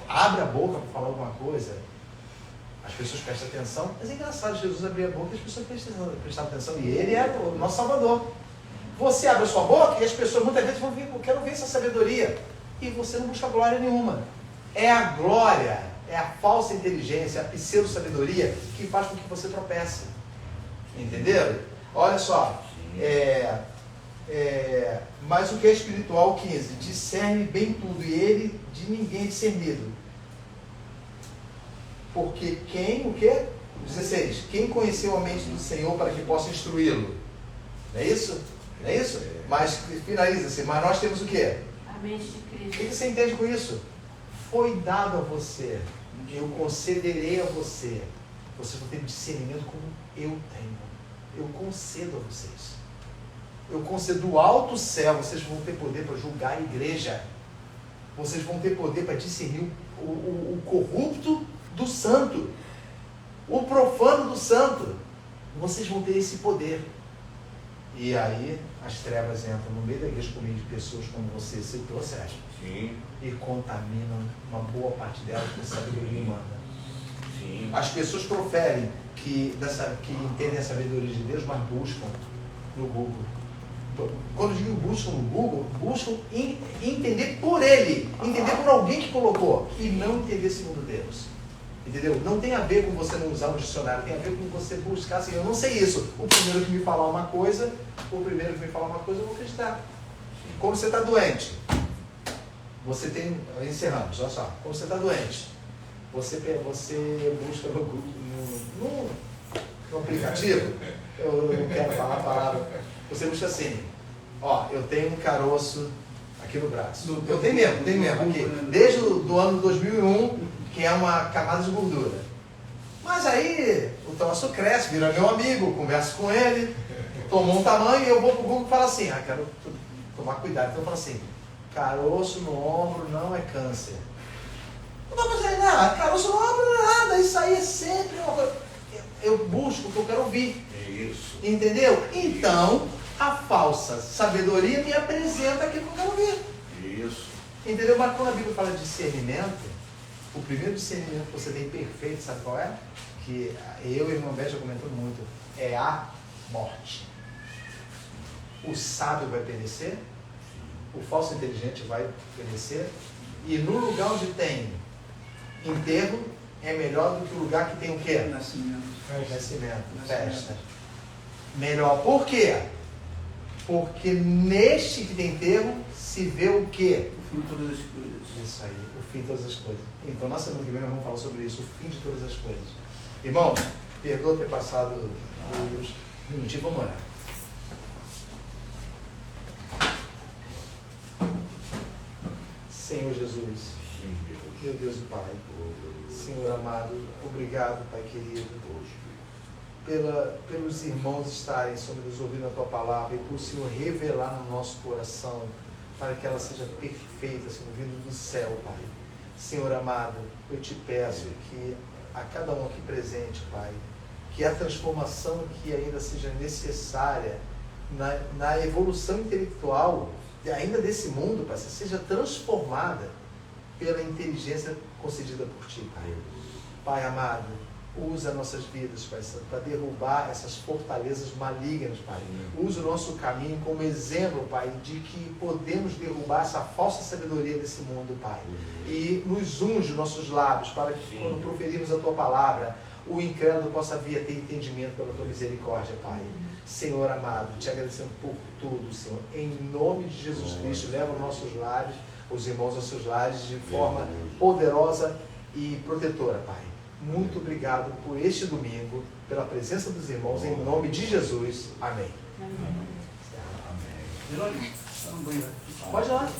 abre a boca para falar alguma coisa, as pessoas prestam atenção. Mas é engraçado, Jesus abria a boca e as pessoas prestavam atenção. E ele é o nosso Salvador. Você abre a sua boca e as pessoas muitas vezes vão vir, eu quero ver essa sabedoria. E você não busca glória nenhuma. É a glória É a falsa inteligência, a pseudo-sabedoria que faz com que você tropece. Entenderam? Olha só. Mas o que é espiritual, 15, discerne bem tudo, e ele de ninguém é discernido. Porque quem, o quê? 16. Quem conheceu a mente do Senhor para que possa instruí-lo? Não é isso? Não é isso? Mas finaliza-se. Mas nós temos o quê? A mente de O Cristo. que você entende com isso? Foi dado a você. Eu concederei a você. Vocês vão ter discernimento como eu tenho. Eu concedo a vocês. Eu concedo do alto céu. Vocês vão ter poder para julgar a igreja. Vocês vão ter poder para discernir o corrupto do santo. O profano do santo. Vocês vão ter esse poder. E aí as trevas entram no meio da igreja por meio de pessoas como você citou, Sérgio. Sim. E contaminam uma boa parte delas com sabedoria humana. Sim. As pessoas proferem que entendem a sabedoria de Deus, mas buscam no Google. Quando eu digo buscam no Google, buscam entender por ele, entender por alguém que colocou, e não entender segundo Deus. Entendeu? Não tem a ver com você não usar um dicionário, tem a ver com você buscar assim, eu não sei isso. O primeiro que me falar uma coisa, eu vou acreditar. Como você está doente, você tem. Encerramos, olha só. Como você está doente, você busca no aplicativo, eu não quero falar a palavra, você busca assim, ó, eu tenho um caroço aqui no braço. Eu tenho mesmo, aqui. Desde o ano 2001, que é uma camada de gordura. Mas aí o troço cresce, vira meu amigo, converso com ele, tomou um tamanho e eu vou pro Google e falo assim, quero tomar cuidado. Então eu falo assim, caroço no ombro não é câncer. Não dá pra dizer nada, caroço no ombro não é nada, isso aí é sempre uma coisa. Eu busco o que eu quero ouvir. Isso. Entendeu? Então, a falsa sabedoria me apresenta aquilo que eu quero ouvir. Isso. Entendeu? Mas quando a Bíblia fala de discernimento, o primeiro discernimento que você tem perfeito, sabe qual é? Que eu e o irmão Bé já comentando muito, é a morte. O sábio vai perecer, o falso inteligente vai perecer, e no lugar onde tem enterro, é melhor do que o lugar que tem o quê? Nascimento. Nascimento, festa. Melhor. Por quê? Porque neste que tem enterro se vê o quê? O fim de todas as coisas. Isso aí, o fim de todas as coisas. Então, na semana que vem nós vamos falar sobre isso, o fim de todas as coisas. Irmãos, perdoa ter passado uns minutinhos, vamos orar. Senhor Jesus, meu Deus e Pai, Senhor amado, obrigado, Pai querido, pelos irmãos estarem, Senhor, nos ouvindo a Tua palavra e por, Senhor, revelar no nosso coração para que ela seja perfeita, Senhor, vindo do céu, Pai. Senhor amado, eu te peço que a cada um aqui presente, Pai, que a transformação que ainda seja necessária na evolução intelectual ainda desse mundo, Pai, seja transformada pela inteligência concedida por Ti, Pai. Pai amado, usa nossas vidas, Pai, para derrubar essas fortalezas malignas, Pai. Usa o nosso caminho como exemplo, Pai, de que podemos derrubar essa falsa sabedoria desse mundo, Pai. E nos unge nossos lábios para que, quando proferirmos a Tua palavra, o incrédulo possa vir a ter entendimento pela Tua misericórdia, Pai. Senhor amado, te agradecendo por tudo, Senhor. Em nome de Jesus Cristo, leva os nossos lares, os irmãos aos seus lares, de forma poderosa e protetora, Pai. Muito obrigado por este domingo, pela presença dos irmãos, em nome de Jesus. Amém. Amém. Jerônimo, dá um banho. Pode ir lá.